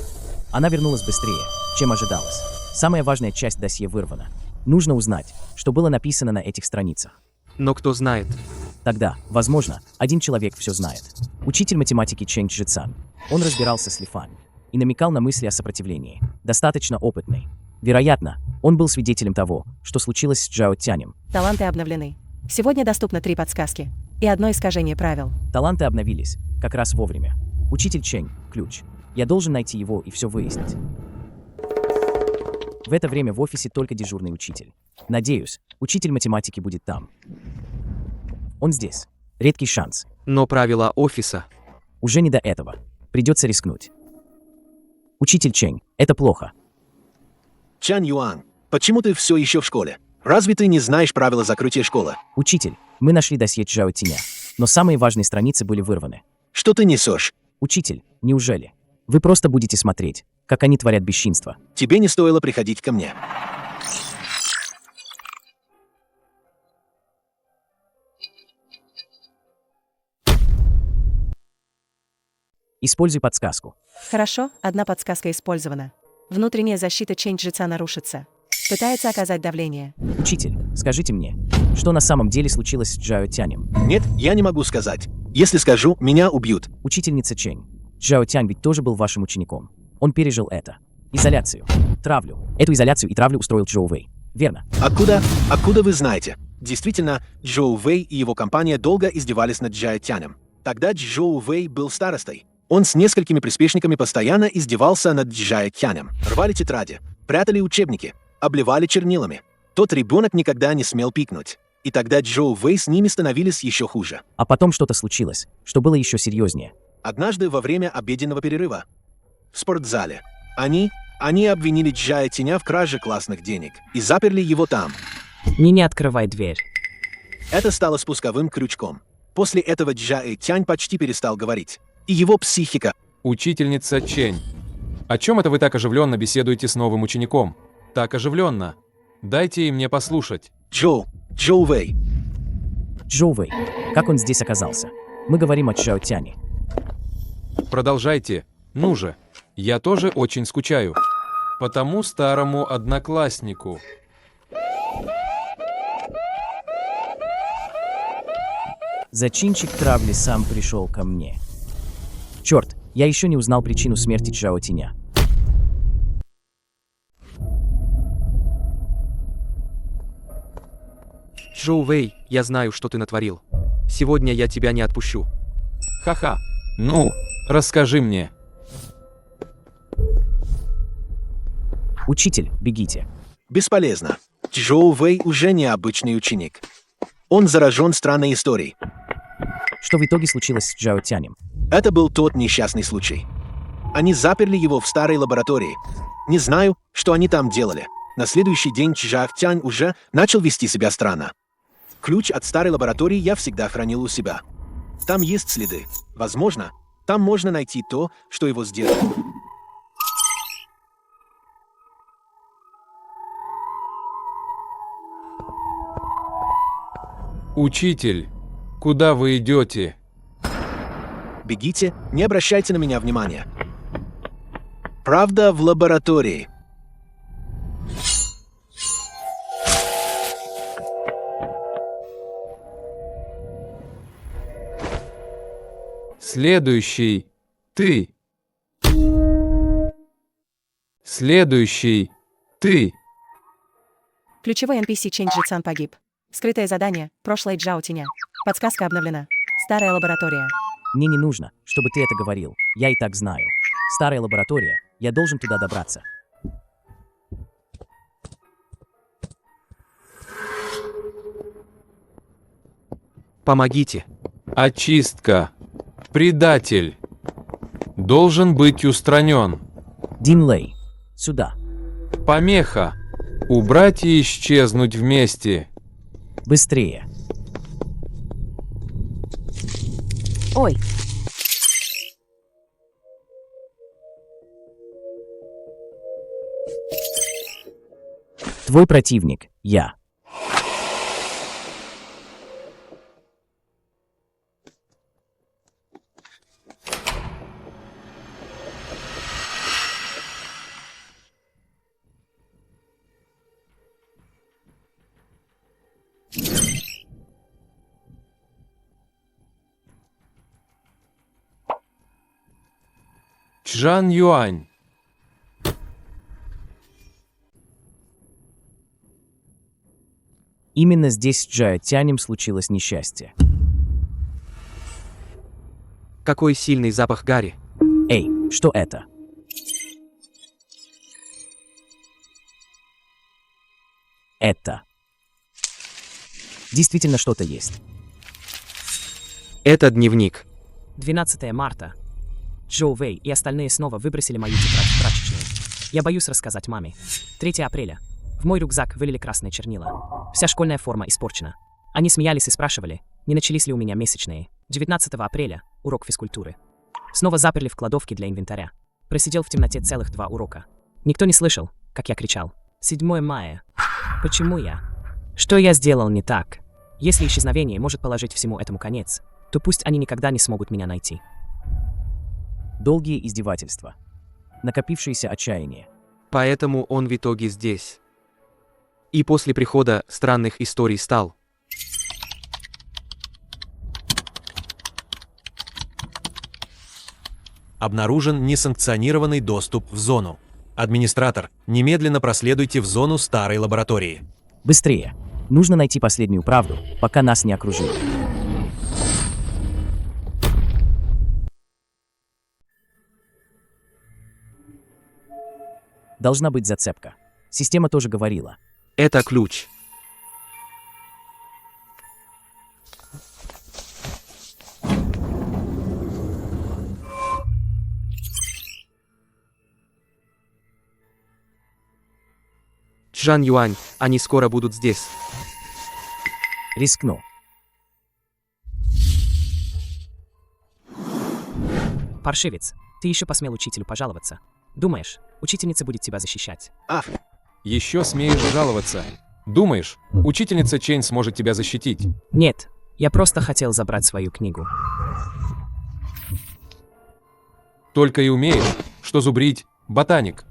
Она вернулась быстрее, чем ожидалось. Самая важная часть досье вырвана. Нужно узнать, что было написано на этих страницах. Но кто знает? Тогда, возможно, один человек все знает. Учитель математики Чэнь Чжицан. Он разбирался с Ли Фань и намекал на мысли о сопротивлении. Достаточно опытный. Вероятно, Он был свидетелем того, что случилось с Джао Тянем. Таланты обновлены. Сегодня доступно 3 подсказки и одно искажение правил. Таланты обновились, как раз вовремя. Учитель Чэнь, ключ. Я должен найти его и все выяснить. В это время в офисе только дежурный учитель. Надеюсь, учитель математики будет там. Он здесь. Редкий шанс. Но правила офиса... Уже не до этого. Придется рискнуть. Учитель Чэнь, это плохо. Чан Юан, почему ты все еще в школе? Разве ты не знаешь правила закрытия школы? Учитель, мы нашли досье Джао Тяня, но самые важные страницы были вырваны. Что ты несешь? Учитель, неужели? Вы просто будете смотреть, как они творят бесчинство. Тебе не стоило приходить ко мне. Используй подсказку. Хорошо, одна подсказка использована. Внутренняя защита Чэнь-жреца нарушится. Пытается оказать давление. Учитель, скажите мне, что на самом деле случилось с Джао Тянем? Нет, я не могу сказать. Если скажу, меня убьют. Учительница Чэнь, Джао Тянь ведь тоже был вашим учеником. Он пережил это. Изоляцию. Травлю. Эту изоляцию и травлю устроил Джоу Вэй. Верно? Откуда вы знаете? Действительно, Джоу Вэй и его компания долго издевались над Джао Тянем. Тогда Джоу Вэй был старостой. Он с несколькими приспешниками постоянно издевался над Джао Тянем. Рвали тетради, прятали учебники, обливали чернилами. Тот ребенок никогда не смел пикнуть. И тогда Джоу Вэй с ними становились еще хуже. А потом что-то случилось, что было еще серьезнее. Однажды во время обеденного перерыва в спортзале они обвинили Джао Тяня в краже классных денег и заперли его там. Не открывай дверь. Это стало спусковым крючком. После этого Джао Тянь почти перестал говорить. И его психика... Учительница Чэнь, о чем это вы так оживленно беседуете с новым учеником? Так оживленно. Дайте и мне послушать. Джоу Вэй. Джоу Вэй, как он здесь оказался? Мы говорим о Джао Тяне. Продолжайте. Ну же. Я тоже очень скучаю. По тому старому однокласснику. Зачинщик травли сам пришел ко мне. Черт, я еще не узнал причину смерти Джао Тяня. Джоу Вэй, я знаю, что ты натворил. Сегодня я тебя не отпущу. Ха-ха. Ну, расскажи мне. Учитель, бегите. Бесполезно. Джоу Вэй уже не обычный ученик. Он заражен странной историей. Что в итоге случилось с Джао Тянем? Это был тот несчастный случай. Они заперли его в старой лаборатории. Не знаю, что они там делали. На следующий день Джао Тянь уже начал вести себя странно. Ключ от старой лаборатории я всегда хранил у себя. Там есть следы. Возможно, там можно найти то, что его сделало. Учитель, куда вы идете? Бегите, не обращайте на меня внимания. Правда в лаборатории. Следующий. Ты. Следующий. Ты. Ключевой NPC Чэнь-жреца погиб. Скрытое задание. Прошлое Джао Тяня. Подсказка обновлена. Старая лаборатория. Мне не нужно, чтобы ты это говорил. Я и так знаю. Старая лаборатория. Я должен туда добраться. Помогите. Очистка. Предатель. Должен быть устранен. Дин Лэй. Сюда. Помеха. Убрать и исчезнуть вместе. Быстрее. Ой, Твой противник. Я. Чжан Юань. Именно здесь с Джао Тянем случилось несчастье. Какой сильный запах гари. Эй, что это? Это. Действительно что-то есть. Это дневник. 12 марта. Джоу Вэй и остальные снова выбросили мою тетрадь в прачечную. Я боюсь рассказать маме. 3 апреля. В мой рюкзак вылили красные чернила. Вся школьная форма испорчена. Они смеялись и спрашивали, не начались ли у меня месячные. 19 апреля. Урок физкультуры. Снова заперли в кладовке для инвентаря. Просидел в темноте целых 2 урока. Никто не слышал, как я кричал. 7 мая. Почему я? Что я сделал не так? Если исчезновение может положить всему этому конец, то пусть они никогда не смогут меня найти. Долгие издевательства. Накопившееся отчаяние. Поэтому он в итоге здесь. И после прихода странных историй стал. Обнаружен несанкционированный доступ в зону. Администратор, немедленно проследуйте в зону старой лаборатории. Быстрее. Нужно найти последнюю правду, пока нас не окружили. Должна быть зацепка. Система тоже говорила. Это ключ. Чжан Юань, они скоро будут здесь. Рискну. Паршивец, ты еще посмел учителю пожаловаться. Думаешь, учительница будет тебя защищать? Еще смеешь жаловаться. Думаешь, учительница Чэнь сможет тебя защитить? Нет, я просто хотел забрать свою книгу. Только и умеешь, что зубрить, ботаник.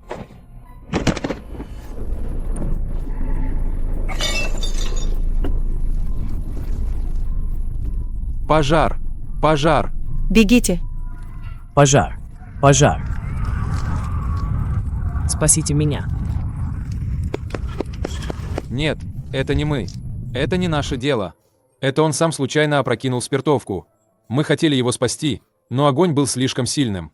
Пожар! Пожар! Бегите. Пожар. Пожар. Спасите меня. Нет, это не мы. Это не наше дело. Это он сам случайно опрокинул спиртовку. Мы хотели его спасти, но огонь был слишком сильным.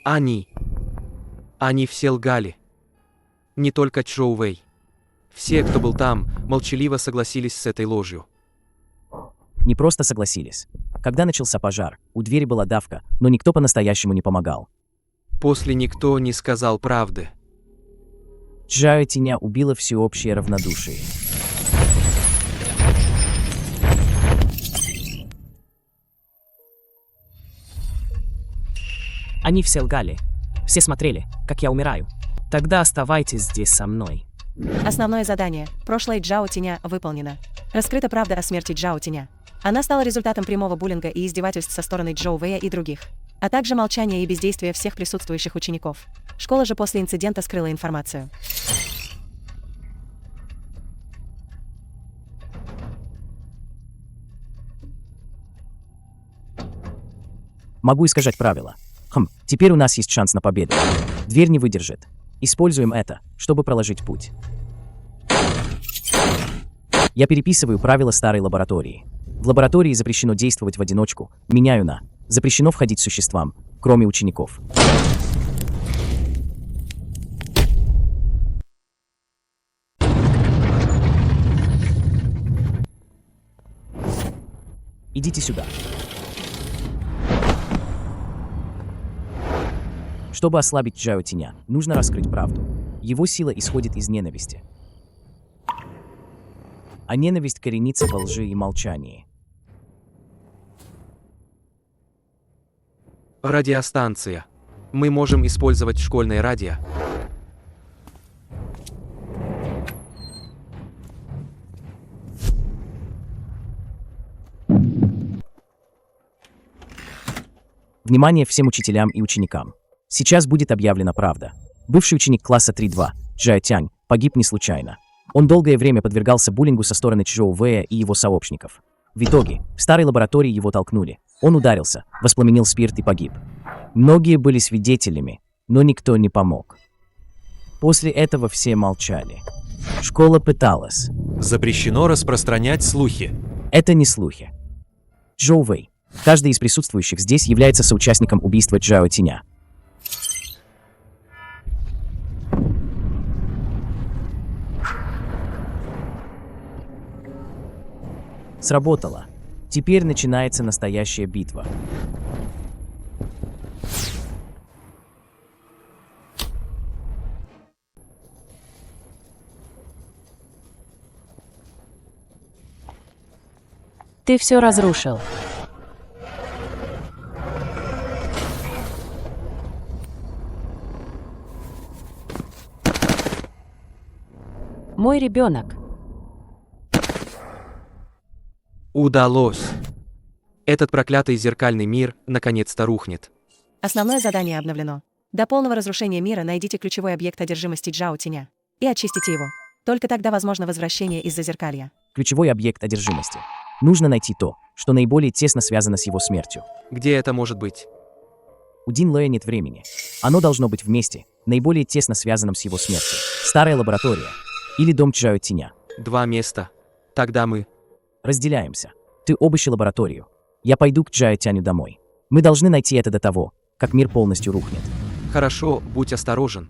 Они все лгали. Не только Чжоу Вэй. Все, кто был там, молчаливо согласились с этой ложью. Не просто согласились. Когда начался пожар, у двери была давка, но никто по-настоящему не помогал. После никто не сказал правды. Джао Тяня убило всеобщее равнодушие. Они все лгали. Все смотрели, как я умираю. Тогда оставайтесь здесь со мной. Основное задание. Прошлое Джао Тяня выполнено. Раскрыта правда о смерти Джао Тяня. Она стала результатом прямого буллинга и издевательств со стороны Джоу Вэя и других, а также молчания и бездействия всех присутствующих учеников. Школа же после инцидента скрыла информацию. Могу искажать правила. Теперь у нас есть шанс на победу. Дверь не выдержит. Используем это, чтобы проложить путь. Я переписываю правила старой лаборатории. В лаборатории запрещено действовать в одиночку. Меняю на запрещено входить существам, кроме учеников. Идите сюда. Чтобы ослабить Джао Тяня, нужно раскрыть правду. Его сила исходит из ненависти. А ненависть коренится во лжи и молчании. Радиостанция. Мы можем использовать школьное радио. Внимание всем учителям и ученикам. Сейчас будет объявлена правда. Бывший ученик класса 3-2, Джао Тянь, погиб не случайно. Он долгое время подвергался буллингу со стороны Чжоу Вэя и его сообщников. В итоге, в старой лаборатории его толкнули. Он ударился, воспламенил спирт и погиб. Многие были свидетелями. но никто не помог. После этого все молчали. Школа пыталась. Запрещено распространять слухи. Это не слухи. Джоу Вэй, каждый из присутствующих здесь является соучастником убийства Джао Тиня. Сработало. Теперь начинается настоящая битва. Ты все разрушил. Мой ребенок. Удалось. Этот проклятый зеркальный мир наконец-то рухнет. Основное задание обновлено. До полного разрушения мира найдите ключевой объект одержимости Джао Тиня и очистите его. Только тогда возможно возвращение из Зазеркалья. Ключевой объект одержимости. Нужно найти то, что наиболее тесно связано с его смертью. Где это может быть? У Дин Лэя нет времени. Оно должно быть вместе, наиболее тесно связанным с его смертью. Старая лаборатория или дом Джао Тиня. 2 места. Тогда мы разделяемся. Ты обыщи лабораторию. Я пойду к Джао Тяню домой. Мы должны найти это до того, как мир полностью рухнет. Хорошо, будь осторожен.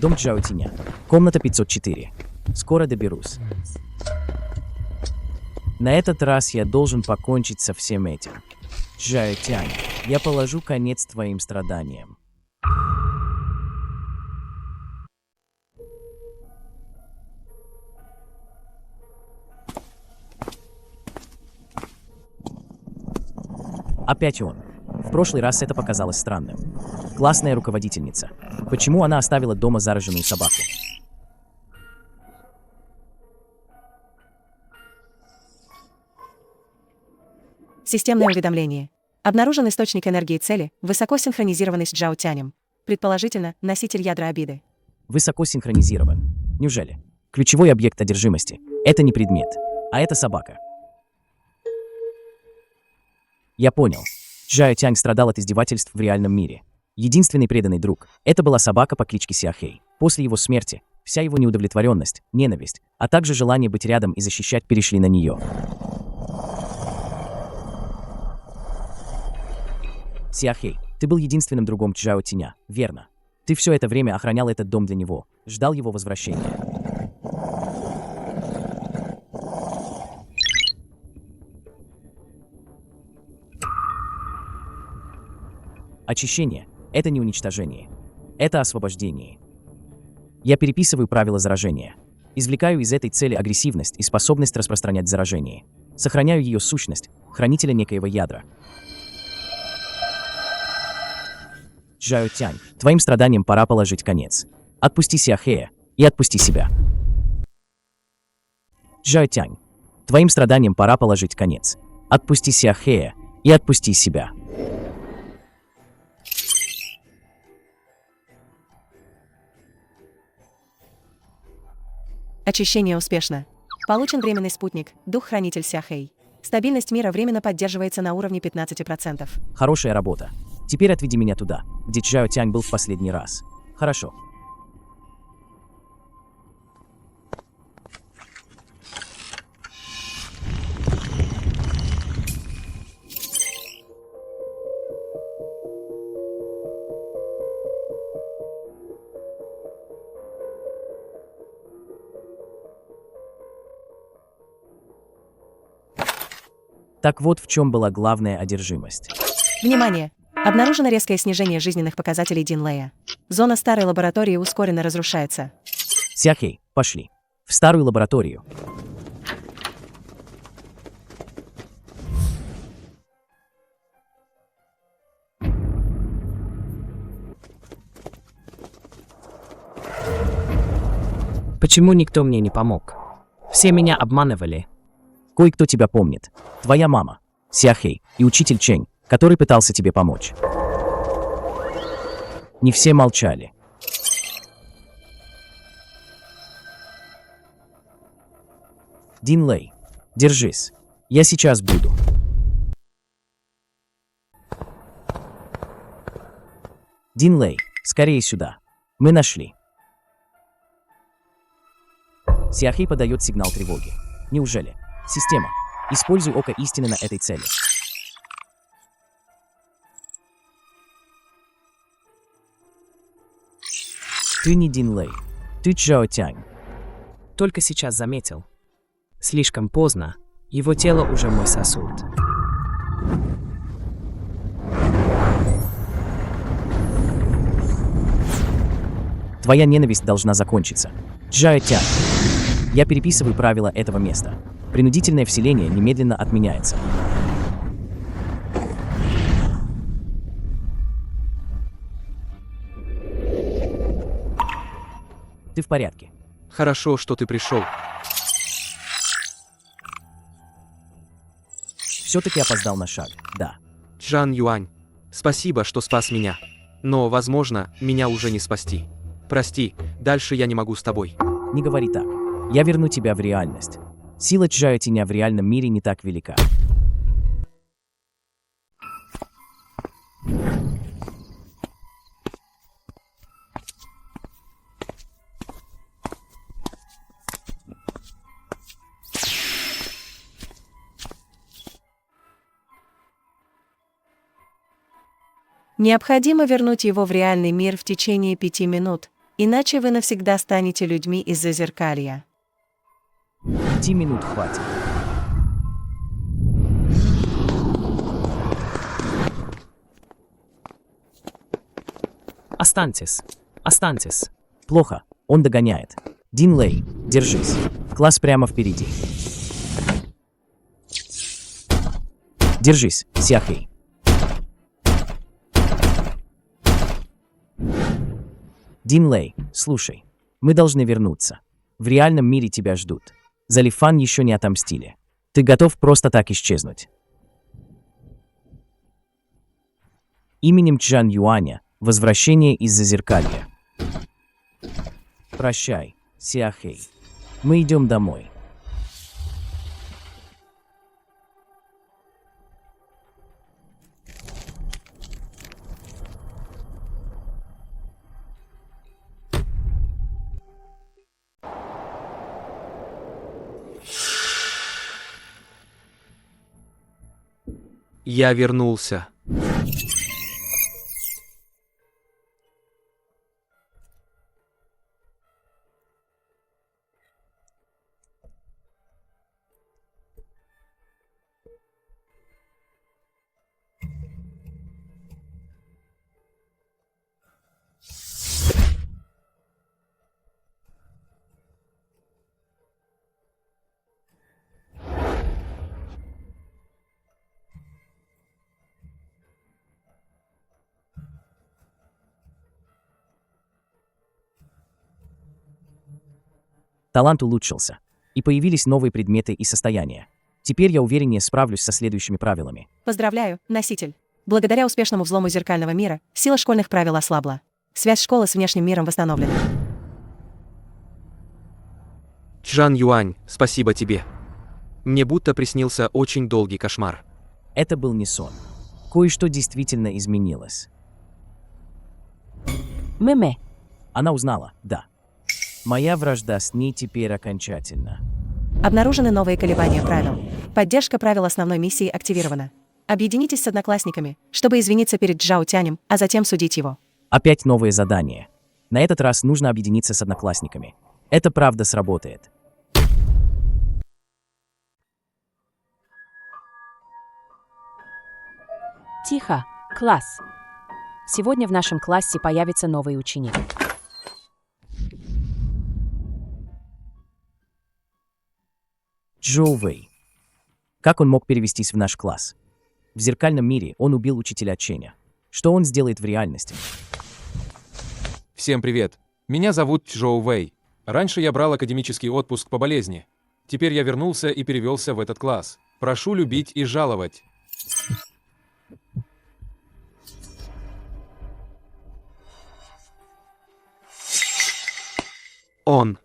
Дом Джао Тиня. Комната 504. Скоро доберусь. На этот раз я должен покончить со всем этим. Джао Тянь, я положу конец твоим страданиям. Опять он. В прошлый раз это показалось странным. Классная руководительница. Почему она оставила дома зараженную собаку? Системное уведомление. Обнаружен источник энергии цели, высоко синхронизированный с Джао Тянем. Предположительно, носитель ядра обиды. Высоко синхронизирован. Неужели? Ключевой объект одержимости. Это не предмет, а это собака. Я понял. Джао Тянь страдал от издевательств в реальном мире. Единственный преданный друг — это была собака по кличке Сяхэй. После его смерти вся его неудовлетворенность, ненависть, а также желание быть рядом и защищать перешли на нее. Сяхэй, ты был единственным другом Джао Тиня, верно? Ты все это время охранял этот дом для него, ждал его возвращения. Очищение — это не уничтожение. Это освобождение. Я переписываю правила заражения. Извлекаю из этой цели агрессивность и способность распространять заражение. Сохраняю ее сущность, хранителя некоего ядра. Джао Тянь, твоим страданиям пора положить конец. Отпусти Сяхэя и отпусти себя. Джао Тянь, твоим страданиям пора положить конец. Отпусти Сяхэя и отпусти себя. Очищение успешно. Получен временный спутник, дух-хранитель Сяхэй. Стабильность мира временно поддерживается на уровне 15%. Хорошая работа. Теперь отведи меня туда, где Джао Тянь был в последний раз. Хорошо. Так вот в чем была главная одержимость. Внимание! Обнаружено резкое снижение жизненных показателей Дин Лэя. Зона старой лаборатории ускоренно разрушается. Сяхэй, пошли. В старую лабораторию. Почему никто мне не помог? Все меня обманывали. Кое-кто тебя помнит. Твоя мама, Сяхэй, и учитель Чэнь, который пытался тебе помочь. Не все молчали. Дин Лэй, держись. Я сейчас буду. Дин Лэй, скорее сюда. Мы нашли. Сиахей подает сигнал тревоги. Неужели? Система. Используй око истины на этой цели. Ты не Дин Лэй. Ты Чжао Тянь. Только сейчас заметил. Слишком поздно. Его тело уже мой сосуд. Твоя ненависть должна закончиться. Чжао Тянь. Я переписываю правила этого места. Принудительное вселение немедленно отменяется. Ты в порядке. Хорошо, что ты пришел. Все-таки опоздал на шаг, да. Чжан Юань, спасибо, что спас меня. Но, возможно, меня уже не спасти. Прости, дальше я не могу с тобой. Не говори так. Я верну тебя в реальность. Сила Чжао Тяня в реальном мире не так велика. Необходимо вернуть его в реальный мир в течение 5 минут, иначе вы навсегда станете людьми из Зазеркалья. 5 минут хватит. Останьтесь. Останьтесь. Плохо. Он догоняет. Дин Лэй, держись. Класс прямо впереди. Держись, Сиахей. Дин Лэй, слушай. Мы должны вернуться. В реальном мире тебя ждут. За Лифан еще не отомстили. Ты готов просто так исчезнуть? Именем Чжан Юаня. Возвращение из Зазеркалья. Прощай, Сиахей. Мы идем домой. Я вернулся. Талант улучшился. И появились новые предметы и состояния. Теперь я увереннее справлюсь со следующими правилами. Поздравляю, носитель. Благодаря успешному взлому зеркального мира, сила школьных правил ослабла. Связь школы с внешним миром восстановлена. Чжан Юань, спасибо тебе. Мне будто приснился очень долгий кошмар. Это был не сон. Кое-что действительно изменилось. Мэмэ. Она узнала, да. Моя вражда с ней теперь окончательно. Обнаружены новые колебания правил. Поддержка правил основной миссии активирована. Объединитесь с одноклассниками, чтобы извиниться перед Чжао Тянем, а затем судить его. Опять новые задания. На этот раз нужно объединиться с одноклассниками. Это правда сработает. Тихо, класс. Сегодня в нашем классе появится новый ученик. Чжоу Вэй. Как он мог перевестись в наш класс? В зеркальном мире он убил учителя Ченя. Что он сделает в реальности? Всем привет. Меня зовут Чжоу Вэй. Раньше я брал академический отпуск по болезни. Теперь я вернулся и перевелся в этот класс. Прошу любить и жаловать. Он.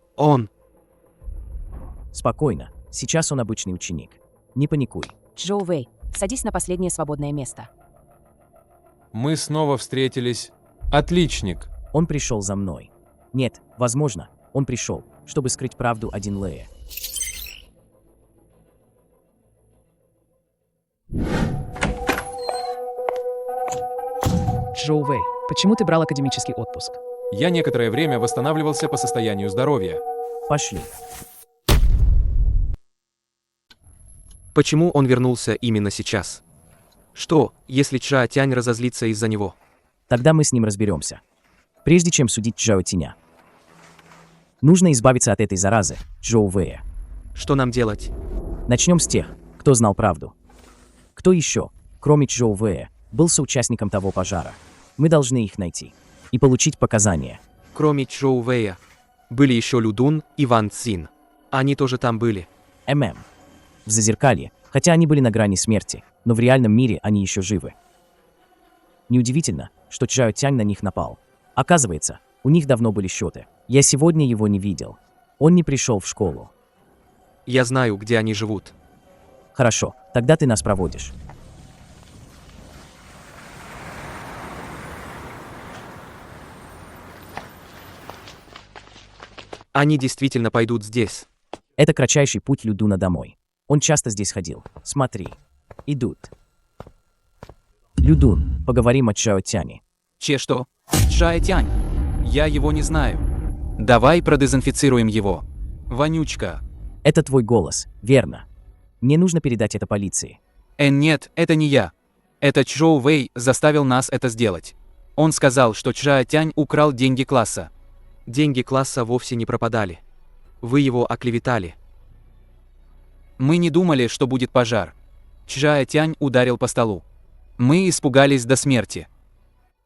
Спокойно. Сейчас он обычный ученик. Не паникуй. Джоу Вэй, садись на последнее свободное место. Мы снова встретились. Отличник. Он пришел за мной. Нет, возможно, он пришел, чтобы скрыть правду о Дин Лэе. Джоу Вэй, почему ты брал академический отпуск? Я некоторое время восстанавливался по состоянию здоровья. Пошли. Почему он вернулся именно сейчас? Что, если Чжао Тянь разозлится из-за него? Тогда мы с ним разберемся. Прежде чем судить Чжао Тяня. Нужно избавиться от этой заразы, Джоу Вэя. Что нам делать? Начнем с тех, кто знал правду. Кто еще, кроме Джоу Вэя, был соучастником того пожара? Мы должны их найти и получить показания. Кроме Джоу Вэя, были еще Лю Дун и Ван Цзин. Они тоже там были. В Зазеркалье, хотя они были на грани смерти, но в реальном мире они еще живы. Неудивительно, что Чжао Тянь на них напал. Оказывается, у них давно были счеты. Я сегодня его не видел. Он не пришел в школу. Я знаю, где они живут. Хорошо, тогда ты нас проводишь. Они действительно пойдут здесь. Это кратчайший путь Лю Дуна домой. Он часто здесь ходил. Смотри. Идут. Лю Дун, поговорим о Чжао Тяне. Что? Чжао Тянь. Я его не знаю. Давай продезинфицируем его. Вонючка. Это твой голос, верно? Мне нужно передать это полиции. Нет, это не я. Это Чжоу Вэй заставил нас это сделать. Он сказал, что Чжао Тянь украл деньги класса. Деньги класса вовсе не пропадали. Вы его оклеветали. Мы не думали, что будет пожар. Чжао Тянь ударил по столу. Мы испугались до смерти.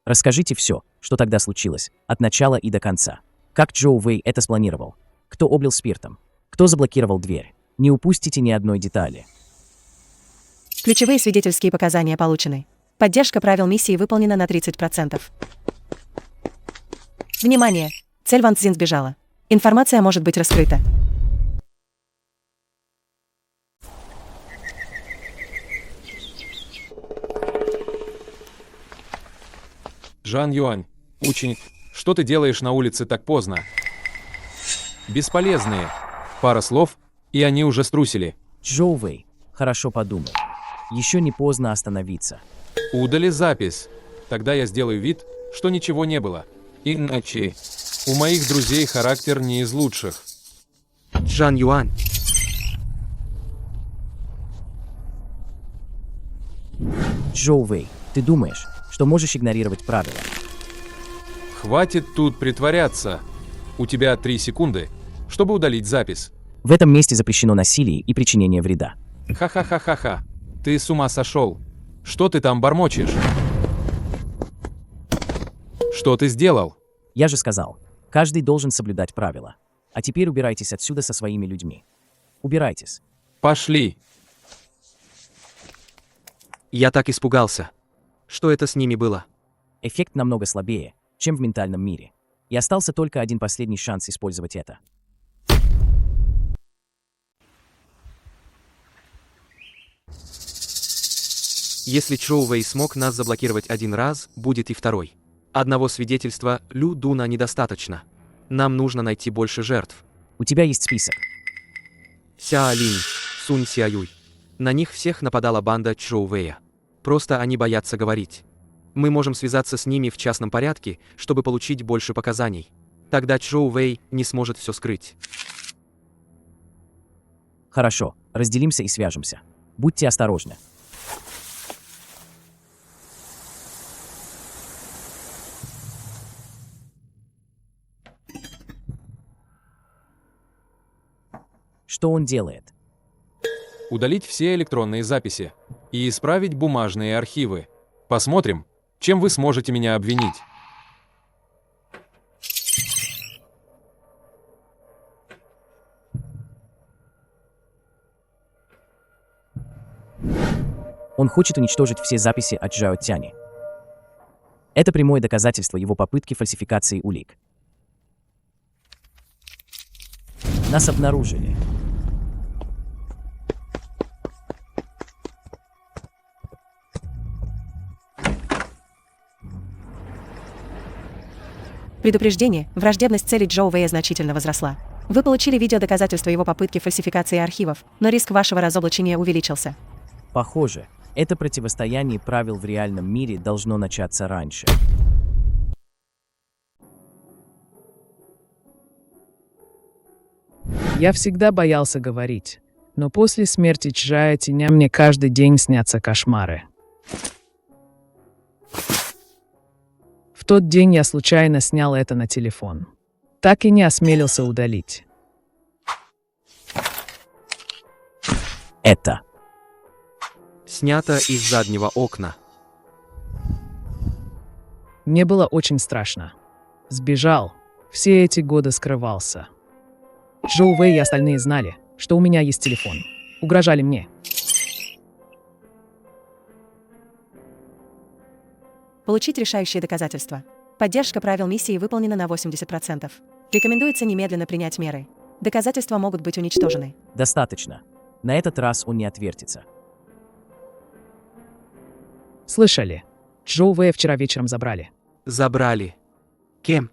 Расскажите все, что тогда случилось, от начала и до конца. Как Джоу Вэй это спланировал? Кто облил спиртом? Кто заблокировал дверь? Не упустите ни одной детали. Ключевые свидетельские показания получены. Поддержка правил миссии выполнена на 30%. Внимание! Цель Ван Цзин сбежала. Информация может быть раскрыта. Жан Юань, ученик, что ты делаешь на улице так поздно? Бесполезные. Пара слов, и они уже струсили. Джоу Вэй, хорошо подумай. Еще не поздно остановиться. Удали запись. Тогда я сделаю вид, что ничего не было. Иначе у моих друзей характер не из лучших. Жан Юань. Джоу Вэй, ты думаешь, что можешь игнорировать правила? Хватит тут притворяться. У тебя 3 секунды, чтобы удалить запись. В этом месте запрещено насилие и причинение вреда. Ха-ха-ха-ха-ха. Ты с ума сошел. Что ты там бормочешь? Что ты сделал? Я же сказал, каждый должен соблюдать правила. А теперь убирайтесь отсюда со своими людьми. Убирайтесь. Пошли. Я так испугался. Что это с ними было? Эффект намного слабее, чем в ментальном мире. И остался только один последний шанс использовать это. Если Чжоу Вэй смог нас заблокировать один раз, будет и второй. Одного свидетельства Лю Дуна недостаточно. Нам нужно найти больше жертв. У тебя есть список. Ся Линь, Сунь Сяюй. На них всех нападала банда Чжоу Вэя. Просто они боятся говорить. Мы можем связаться с ними в частном порядке, чтобы получить больше показаний. Тогда Чжоу Вэй не сможет все скрыть. Хорошо, разделимся и свяжемся. Будьте осторожны. Что он делает? Удалить все электронные записи и исправить бумажные архивы. Посмотрим, чем вы сможете меня обвинить. Он хочет уничтожить все записи от Чжао Тяни. Это прямое доказательство его попытки фальсификации улик. Нас обнаружили. Предупреждение, враждебность цели Джоу Вэя значительно возросла. Вы получили видеодоказательства его попытки фальсификации архивов, но риск вашего разоблачения увеличился. Похоже, это противостояние правил в реальном мире должно начаться раньше. Я всегда боялся говорить, но после смерти Чжая Тяня мне каждый день снятся кошмары. В тот день я случайно снял это на телефон. Так и не осмелился удалить. Это Снято из заднего окна. Мне было очень страшно. Сбежал. Все эти годы скрывался. Джоу Вэй и остальные знали, что у меня есть телефон. Угрожали мне. Получить решающие доказательства. Поддержка правил миссии выполнена на 80%. Рекомендуется немедленно принять меры. Доказательства могут быть уничтожены. достаточно. На этот раз он не отвертится. Слышали? Джоу Вэя вчера вечером забрали. Забрали. Кем?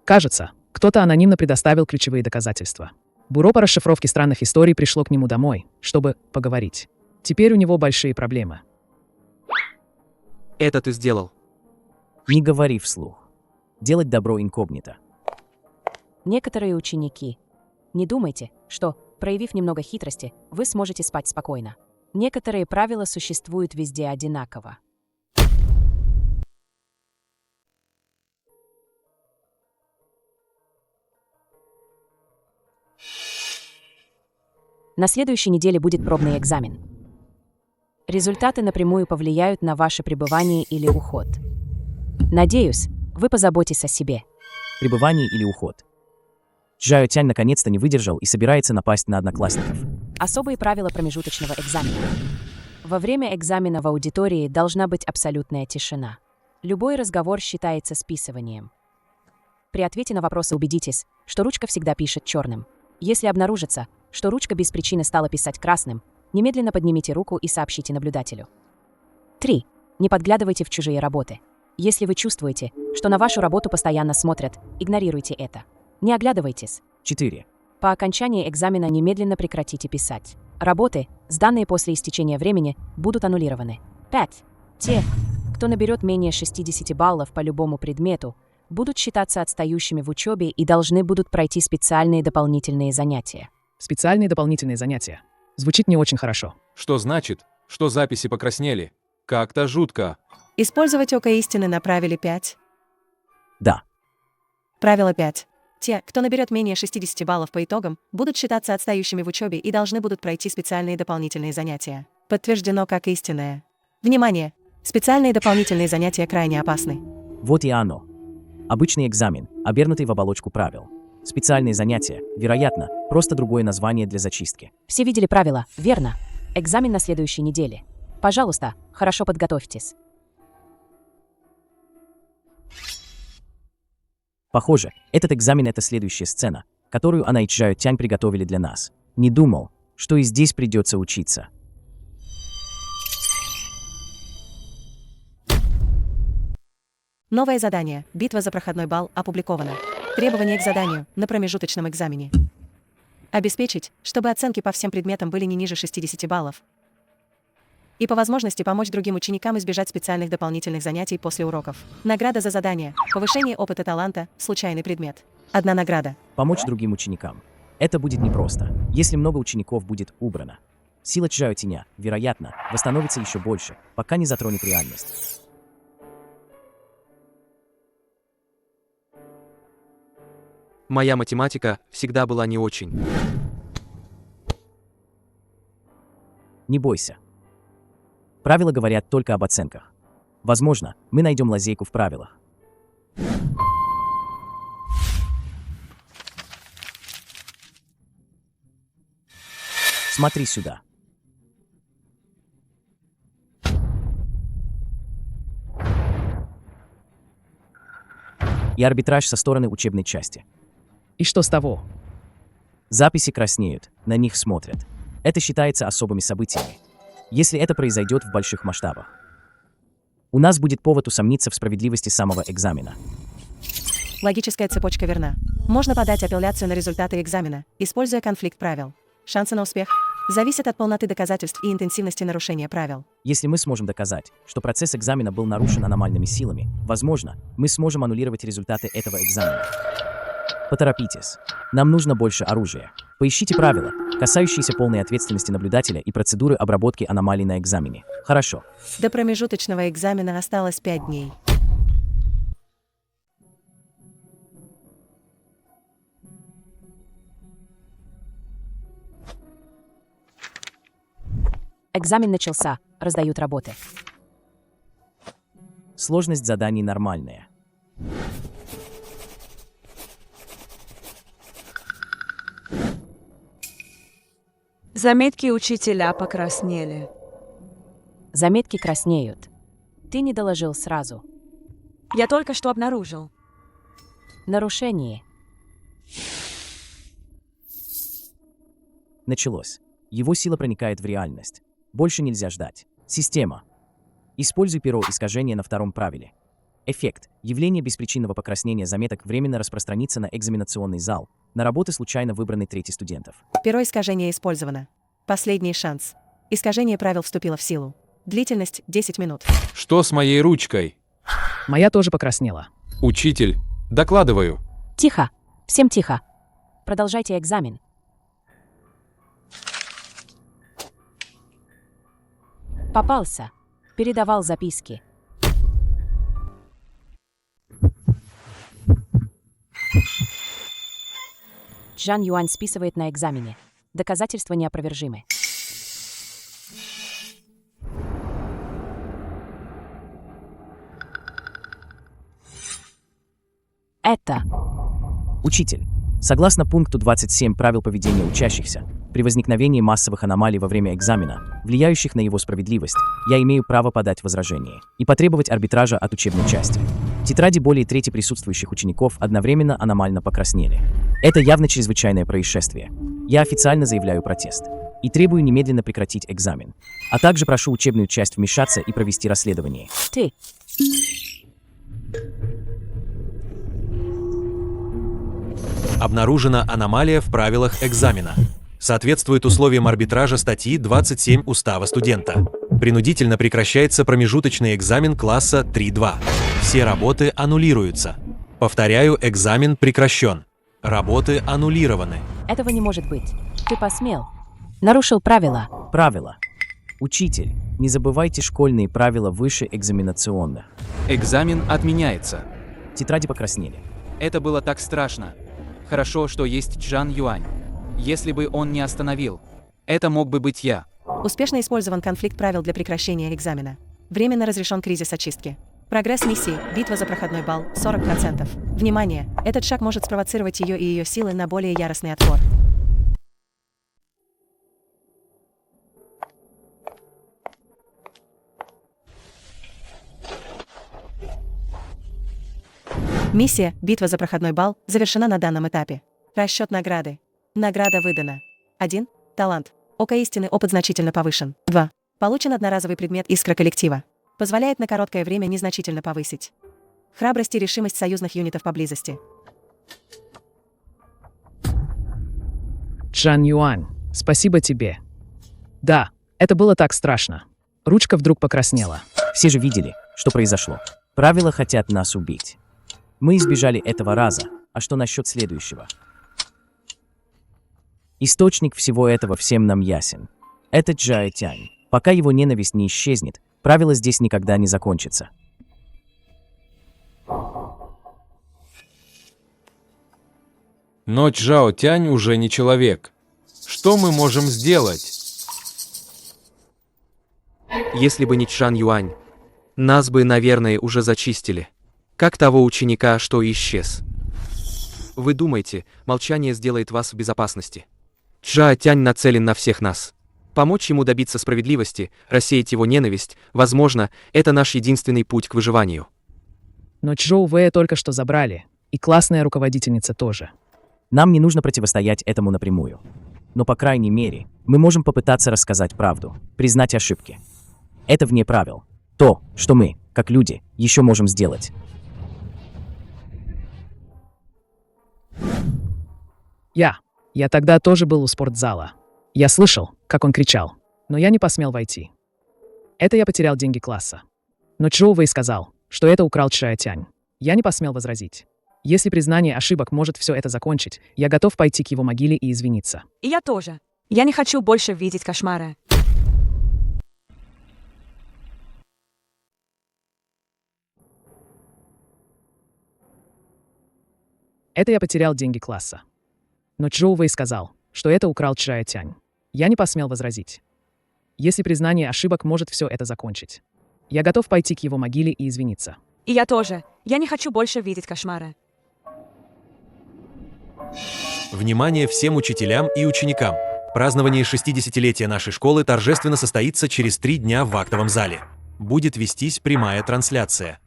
Кажется, кто-то анонимно предоставил ключевые доказательства. Бюро по расшифровке странных историй пришло к нему домой, чтобы поговорить. Теперь у него большие проблемы. Это ты сделал. Не говори вслух. Делать добро инкогнито. Некоторые ученики. Не думайте, что, проявив немного хитрости, вы сможете спать спокойно. Некоторые правила существуют везде одинаково. На следующей неделе будет пробный экзамен. Результаты напрямую повлияют на ваше пребывание или уход. Надеюсь, вы позаботитесь о себе. Пребывание или уход. Чжао Тянь наконец-то не выдержал и собирается напасть на одноклассников. Особые правила промежуточного экзамена. Во время экзамена в аудитории должна быть абсолютная тишина. Любой разговор считается списыванием. При ответе на вопросы убедитесь, что ручка всегда пишет черным. Если обнаружится, что ручка без причины стала писать красным, немедленно поднимите руку и сообщите наблюдателю. 3. Не подглядывайте в чужие работы. Если вы чувствуете, что на вашу работу постоянно смотрят, игнорируйте это. Не оглядывайтесь. 4. По окончании экзамена немедленно прекратите писать. Работы, сданные после истечения времени, будут аннулированы. 5. Те, кто наберет менее 60 баллов по любому предмету, будут считаться отстающими в учебе и должны будут пройти специальные дополнительные занятия. Специальные дополнительные занятия. Звучит не очень хорошо. Что значит, что записи покраснели? Как-то жутко. Использовать око истины на правиле 5. Да. Правило 5. Те, кто наберет менее 60 баллов по итогам, будут считаться отстающими в учебе и должны будут пройти специальные дополнительные занятия. Подтверждено как истинное. Внимание! Специальные дополнительные занятия крайне опасны. Вот и оно. Обычный экзамен, обернутый в оболочку правил. Специальные занятия, вероятно, просто другое название для зачистки. Все видели правила, верно? Экзамен на следующей неделе. Пожалуйста, хорошо подготовьтесь. Похоже, этот экзамен — это следующая сцена, которую она и Чжао Тянь приготовили для нас. Не думал, что и здесь придется учиться. Новое задание. Битва за проходной балл опубликовано. Требования к заданию на промежуточном экзамене. Обеспечить, чтобы оценки по всем предметам были не ниже 60 баллов. И по возможности помочь другим ученикам избежать специальных дополнительных занятий после уроков. Награда за задание. Повышение опыта таланта. Случайный предмет. 1 награда. Помочь другим ученикам. Это будет непросто, если много учеников будет убрано. Сила Чжао Тяня, вероятно, восстановится еще больше, пока не затронет реальность. Моя математика всегда была не очень. Не бойся. Правила говорят только об оценках. Возможно, мы найдем лазейку в правилах. Смотри сюда. И арбитраж со стороны учебной части. И что с того? Записи краснеют, на них смотрят. Это считается особыми событиями. Если это произойдет в больших масштабах, у нас будет повод усомниться в справедливости самого экзамена. Логическая цепочка верна. Можно подать апелляцию на результаты экзамена, используя конфликт правил. Шансы на успех зависят от полноты доказательств и интенсивности нарушения правил. Если мы сможем доказать, что процесс экзамена был нарушен аномальными силами, возможно, мы сможем аннулировать результаты этого экзамена. Поторопитесь. Нам нужно больше оружия. Поищите правила, касающиеся полной ответственности наблюдателя и процедуры обработки аномалий на экзамене. Хорошо. До промежуточного экзамена осталось 5 дней. Экзамен начался, раздают работы. Сложность заданий нормальная. Заметки учителя покраснели. Заметки краснеют. Ты не доложил сразу. Я только что обнаружил. Нарушение. Началось. Его сила проникает в реальность. Больше нельзя ждать. Система. Используй перо искажения на втором правиле. Эффект. Явление беспричинного покраснения заметок временно распространится на экзаменационный зал, на работы случайно выбранной трети студентов. Перо искажения использовано. Последний шанс. Искажение правил вступило в силу. Длительность 10 минут. Что с моей ручкой? Моя тоже покраснела. Учитель, докладываю. Тихо. Всем тихо. Продолжайте экзамен. Попался. Передавал записки. Чжан Юань списывает на экзамене. Доказательства неопровержимы. Это. Учитель. Согласно пункту 27 правил поведения учащихся, при возникновении массовых аномалий во время экзамена, влияющих на его справедливость, я имею право подать возражение и потребовать арбитража от учебной части. Тетради более трети присутствующих учеников одновременно аномально покраснели. Это явно чрезвычайное происшествие. Я официально заявляю протест и требую немедленно прекратить экзамен, а также прошу учебную часть вмешаться и провести расследование. Ты. Обнаружена аномалия в правилах экзамена. Соответствует условиям арбитража статьи 27 Устава студента. Принудительно прекращается промежуточный экзамен класса 3-2. Все работы аннулируются. Повторяю, экзамен прекращен. Работы аннулированы. Этого не может быть. Ты посмел. Нарушил правила. Правила. Учитель, не забывайте школьные правила выше экзаменационных. Экзамен отменяется. Тетради покраснели. Это было так страшно. Хорошо, что есть Чжан Юань. Если бы он не остановил, это мог бы быть я. Успешно использован конфликт правил для прекращения экзамена. Временно разрешен кризис очистки. Прогресс миссии, битва за проходной балл, 40%. Внимание! Этот шаг может спровоцировать ее и ее силы на более яростный отпор. Миссия, битва за проходной балл, завершена на данном этапе. Расчет награды. Награда выдана. 1. Талант. Око истины, опыт значительно повышен. 2. Получен одноразовый предмет искра коллектива. Позволяет на короткое время незначительно повысить храбрость и решимость союзных юнитов поблизости. Чжан Юань, спасибо тебе. Да, это было так страшно. Ручка вдруг покраснела. Все же видели, что произошло. Правила хотят нас убить. Мы избежали этого раза. А что насчет следующего? Источник всего этого всем нам ясен. Это Джая Тянь. Пока его ненависть не исчезнет, правила здесь никогда не закончатся. Но Чжао Тянь уже не человек. Что мы можем сделать? Если бы не Чжан Юань, нас бы, наверное, уже зачистили. Как того ученика, что исчез. Вы думаете, молчание сделает вас в безопасности? Чжао Тянь нацелен на всех нас. Помочь ему добиться справедливости, рассеять его ненависть, возможно, это наш единственный путь к выживанию. Но Чжоу Вэя только что забрали, и классная руководительница тоже. Нам не нужно противостоять этому напрямую. Но, по крайней мере, мы можем попытаться рассказать правду, признать ошибки. Это вне правил. То, что мы, как люди, еще можем сделать. Я тогда тоже был у спортзала. Я слышал, как он кричал, но я не посмел войти. Это я потерял деньги класса. Но Чжоу Вэй сказал, что это украл Чжая Тянь. Я не посмел возразить. Если признание ошибок может все это закончить, я готов пойти к его могиле и извиниться. И я тоже. Я не хочу больше видеть кошмары. Это я потерял деньги класса. Но Чжоу Вэй сказал, что это украл Чжая Тянь. Я не посмел возразить. Если признание ошибок может все это закончить, я готов пойти к его могиле и извиниться. И я тоже. Я не хочу больше видеть кошмары. Внимание всем учителям и ученикам! Празднование 60-летия нашей школы торжественно состоится через 3 дня в актовом зале. Будет вестись прямая трансляция.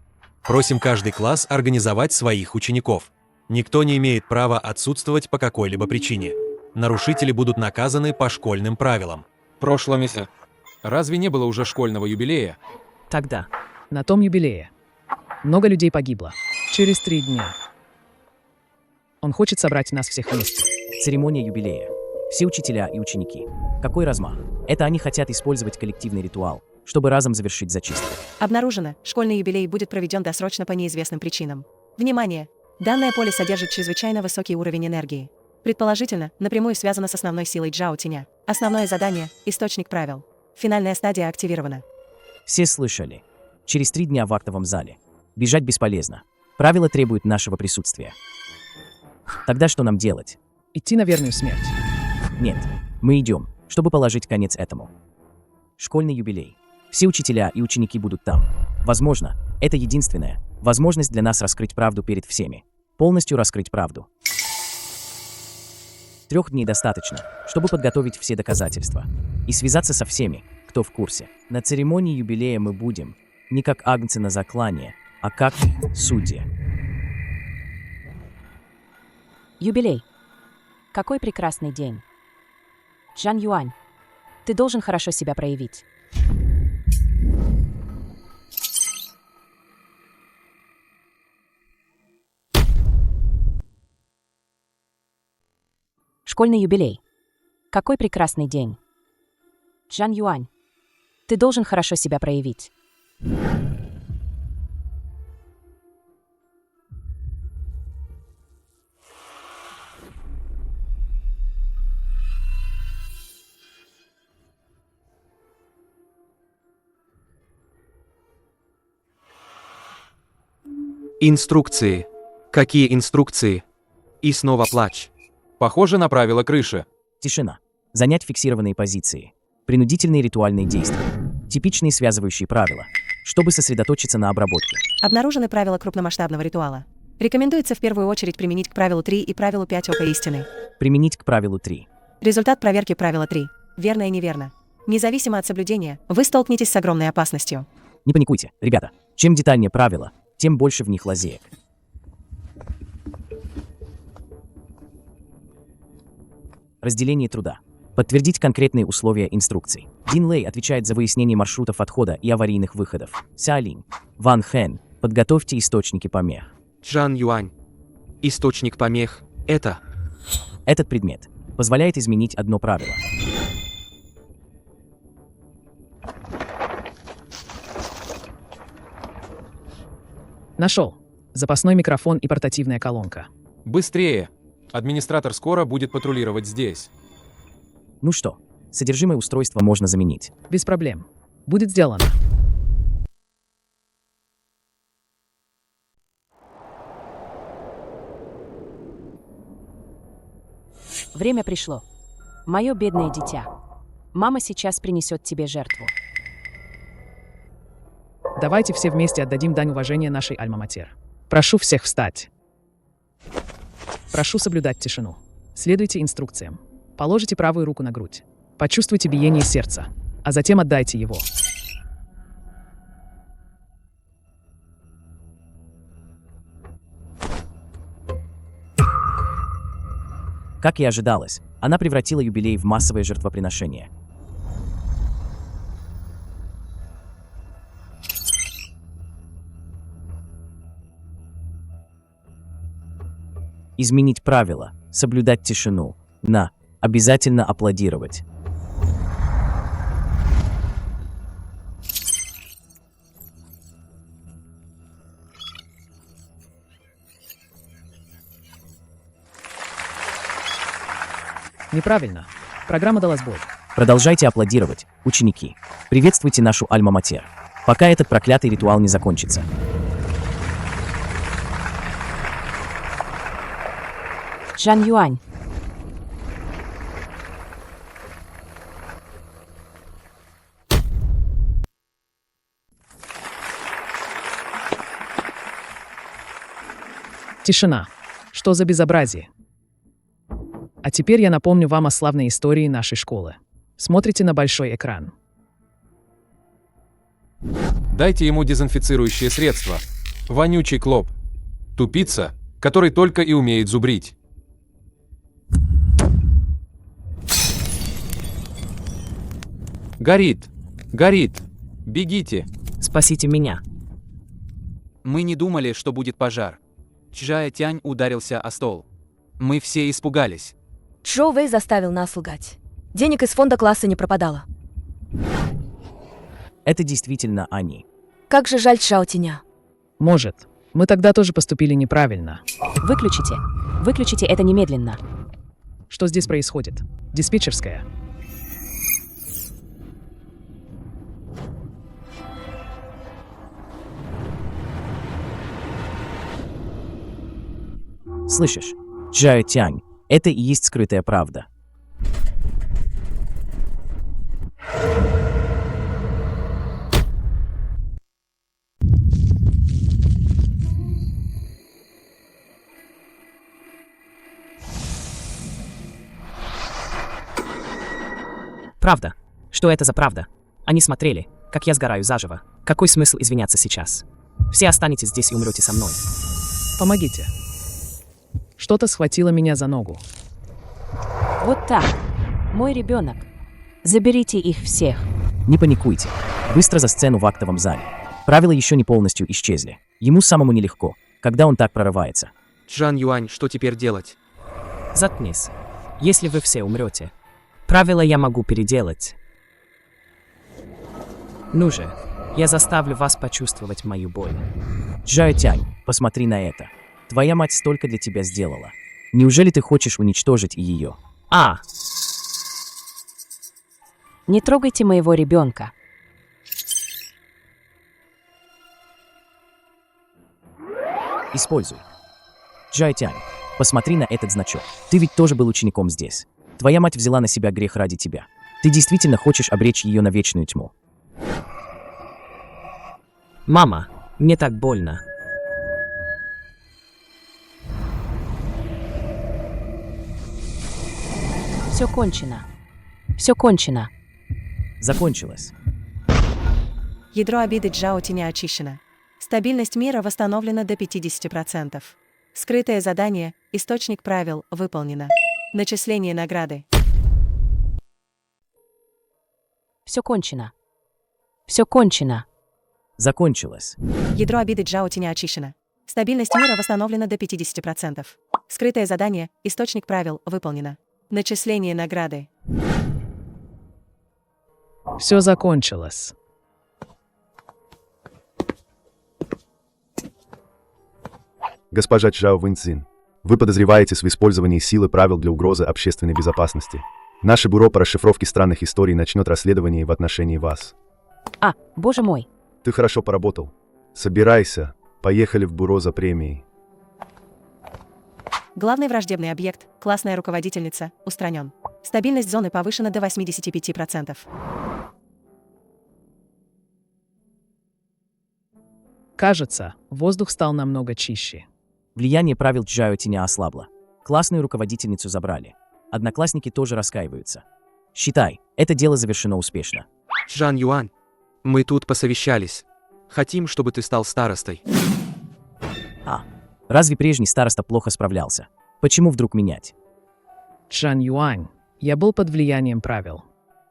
Просим каждый класс организовать своих учеников. Никто не имеет права отсутствовать по какой-либо причине. Нарушители будут наказаны по школьным правилам. Прошлом месяце. Разве не было уже школьного юбилея? Тогда. На том юбилее. Много людей погибло. Через 3 дня. Он хочет собрать нас всех вместе. Церемония юбилея. Все учителя и ученики. Какой размах? Это они хотят использовать коллективный ритуал, чтобы разом завершить зачистку. Обнаружено, школьный юбилей будет проведен досрочно по неизвестным причинам. Внимание! Данное поле содержит чрезвычайно высокий уровень энергии. Предположительно, напрямую связано с основной силой Джао Тиня. Основное задание – источник правил. Финальная стадия активирована. Все слышали. Через 3 дня в актовом зале. Бежать бесполезно. Правила требуют нашего присутствия. Тогда что нам делать? Идти на верную смерть. Нет, мы идем, чтобы положить конец этому. Школьный юбилей. Все учителя и ученики будут там. Возможно, это единственная возможность для нас раскрыть правду перед всеми. Полностью раскрыть правду. 3 дней достаточно, чтобы подготовить все доказательства и связаться со всеми, кто в курсе. На церемонии юбилея мы будем не как агнцы на заклание, а как судьи. Юбилей. Какой прекрасный день. Джан Юань, ты должен хорошо себя проявить. Школьный юбилей. Какой прекрасный день. Джан Юань, ты должен хорошо себя проявить. Инструкции. Какие инструкции? И снова плач. Похоже на правила крыши. Тишина. Занять фиксированные позиции. Принудительные ритуальные действия. Типичные связывающие правила, чтобы сосредоточиться на обработке. Обнаружены правила крупномасштабного ритуала. Рекомендуется в первую очередь применить к правилу 3 и правилу 5 Ока истины. Применить к правилу 3. Результат проверки правила 3. Верно и неверно. Независимо от соблюдения, вы столкнетесь с огромной опасностью. Не паникуйте, ребята. Чем детальнее правила, тем больше в них лазеек. Разделение труда. Подтвердить конкретные условия инструкций. Дин Лэй отвечает за выяснение маршрутов отхода и аварийных выходов. Ся Линь, Ван Хэн, подготовьте источники помех. Джан Юань. Источник помех – это... Этот предмет позволяет изменить одно правило. Нашел. Запасной микрофон и портативная колонка. Быстрее! Администратор скоро будет патрулировать здесь. Ну что, содержимое устройства можно заменить. Без проблем. Будет сделано. Время пришло. Мое бедное дитя. Мама сейчас принесет тебе жертву. Давайте все вместе отдадим дань уважения нашей Альма-Матер. Прошу всех встать. Прошу соблюдать тишину. Следуйте инструкциям. Положите правую руку на грудь. Почувствуйте биение сердца, а затем отдайте его. Как и ожидалось, она превратила юбилей в массовое жертвоприношение. Изменить правила, соблюдать тишину, обязательно аплодировать. Неправильно. Программа дала сбой. Продолжайте аплодировать, ученики. Приветствуйте нашу альма-матер. Пока этот проклятый ритуал не закончится. Жан Юань. Тишина. Что за безобразие? А теперь я напомню вам о славной истории нашей школы. Смотрите на большой экран. Дайте ему дезинфицирующее средство. Вонючий клоп. Тупица, который только и умеет зубрить. Горит! Горит! Бегите! Спасите меня. Мы не думали, что будет пожар. Чжая Тянь ударился о стол. Мы все испугались. Чжоу Вэй заставил нас лгать. Денег из фонда класса не пропадало. Это действительно они. Как же жаль Чжао Тяня. Может, мы тогда тоже поступили неправильно. Выключите. Выключите это немедленно. Что здесь происходит? Диспетчерская. Слышишь? Чжао Тянь, это и есть скрытая правда. Правда. Что это за правда? Они смотрели, как я сгораю заживо. Какой смысл извиняться сейчас? Все останетесь здесь и умрете со мной. Помогите. Что-то схватило меня за ногу. Вот так. Мой ребенок. Заберите их всех. Не паникуйте. Быстро за сцену в актовом зале. Правила еще не полностью исчезли. Ему самому нелегко, когда он так прорывается. Жан Юань, что теперь делать? Заткнись. Если вы все умрете, правила я могу переделать. Ну же, я заставлю вас почувствовать мою боль. Чжао Тянь, посмотри на это. Твоя мать столько для тебя сделала. Неужели ты хочешь уничтожить и ее? Не трогайте моего ребенка. Используй. Чжао Тянь, посмотри на этот значок. Ты ведь тоже был учеником здесь. Твоя мать взяла на себя грех ради тебя. Ты действительно хочешь обречь ее на вечную тьму. Мама, мне так больно. Все кончено. Все кончено. Закончилось. Ядро обиды Чжао Тяня очищено. Стабильность мира восстановлена до 50%. Скрытое задание, источник правил, выполнено. Начисление награды. Все кончено. Все кончено. Закончилось. Ядро обиды Чжао Тяня очищено. Стабильность мира восстановлена до 50%. Скрытое задание, источник правил, выполнено. Начисление награды. Все закончилось. Госпожа Чжао Вэньцзин, вы подозреваетесь в использовании силы правил для угрозы общественной безопасности. Наше бюро по расшифровке странных историй начнет расследование в отношении вас. Боже мой. Ты хорошо поработал. Собирайся. Поехали в бюро за премией. Главный враждебный объект, классная руководительница, устранен. Стабильность зоны повышена до 85%. Кажется, воздух стал намного чище. Влияние правил Чжао Тяня ослабло. Классную руководительницу забрали. Одноклассники тоже раскаиваются. Считай, это дело завершено успешно. Жан Юань, мы тут посовещались. Хотим, чтобы ты стал старостой. Разве прежний староста плохо справлялся? Почему вдруг менять? Чжан Юань, я был под влиянием правил.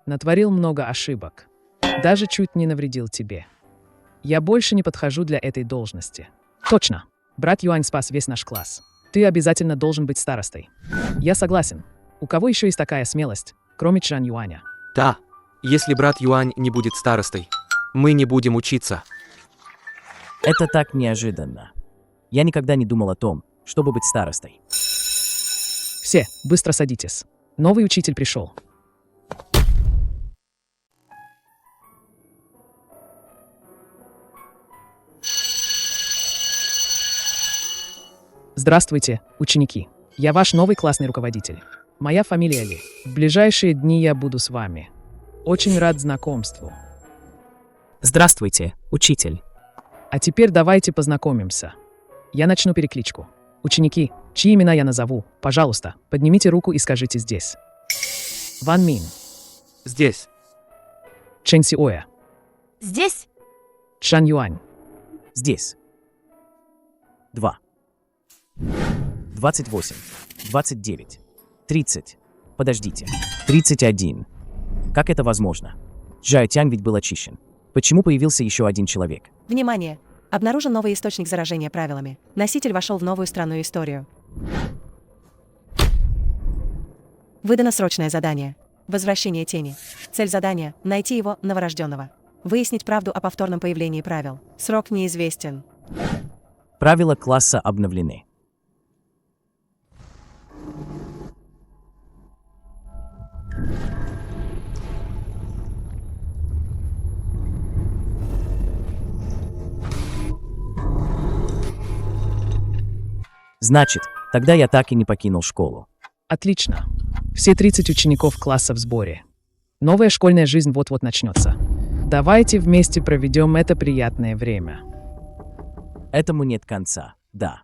Натворил много ошибок. Даже чуть не навредил тебе. Я больше не подхожу для этой должности. Точно. Брат Юань спас весь наш класс. Ты обязательно должен быть старостой. Я согласен. У кого еще есть такая смелость, кроме Чжан Юаня? Да, если брат Юань не будет старостой, мы не будем учиться. Это так неожиданно. Я никогда не думал о том, чтобы быть старостой. Все, быстро садитесь. Новый учитель пришел. Здравствуйте, ученики. Я ваш новый классный руководитель. Моя фамилия Ли. В ближайшие дни я буду с вами. Очень рад знакомству. Здравствуйте, учитель. А теперь давайте познакомимся. Я начну перекличку. Ученики, чьи имена я назову, пожалуйста, поднимите руку и скажите здесь. Ван Мин. Здесь. Чэнь Сиоя. Здесь? Чжан Юань. Здесь. 2. 28. 29. 30. Подождите. 31. Как это возможно? Чжао Тянь ведь был очищен. Почему появился еще один человек? Внимание! Обнаружен новый источник заражения правилами. Носитель вошел в новую странную историю. Выдано срочное задание. Возвращение тени. Цель задания – найти его, новорожденного. Выяснить правду о повторном появлении правил. Срок неизвестен. Правила класса обновлены. Значит, тогда я так и не покинул школу. Отлично. Все 30 учеников класса в сборе. Новая школьная жизнь вот-вот начнется. Давайте вместе проведем это приятное время. Этому нет конца, да.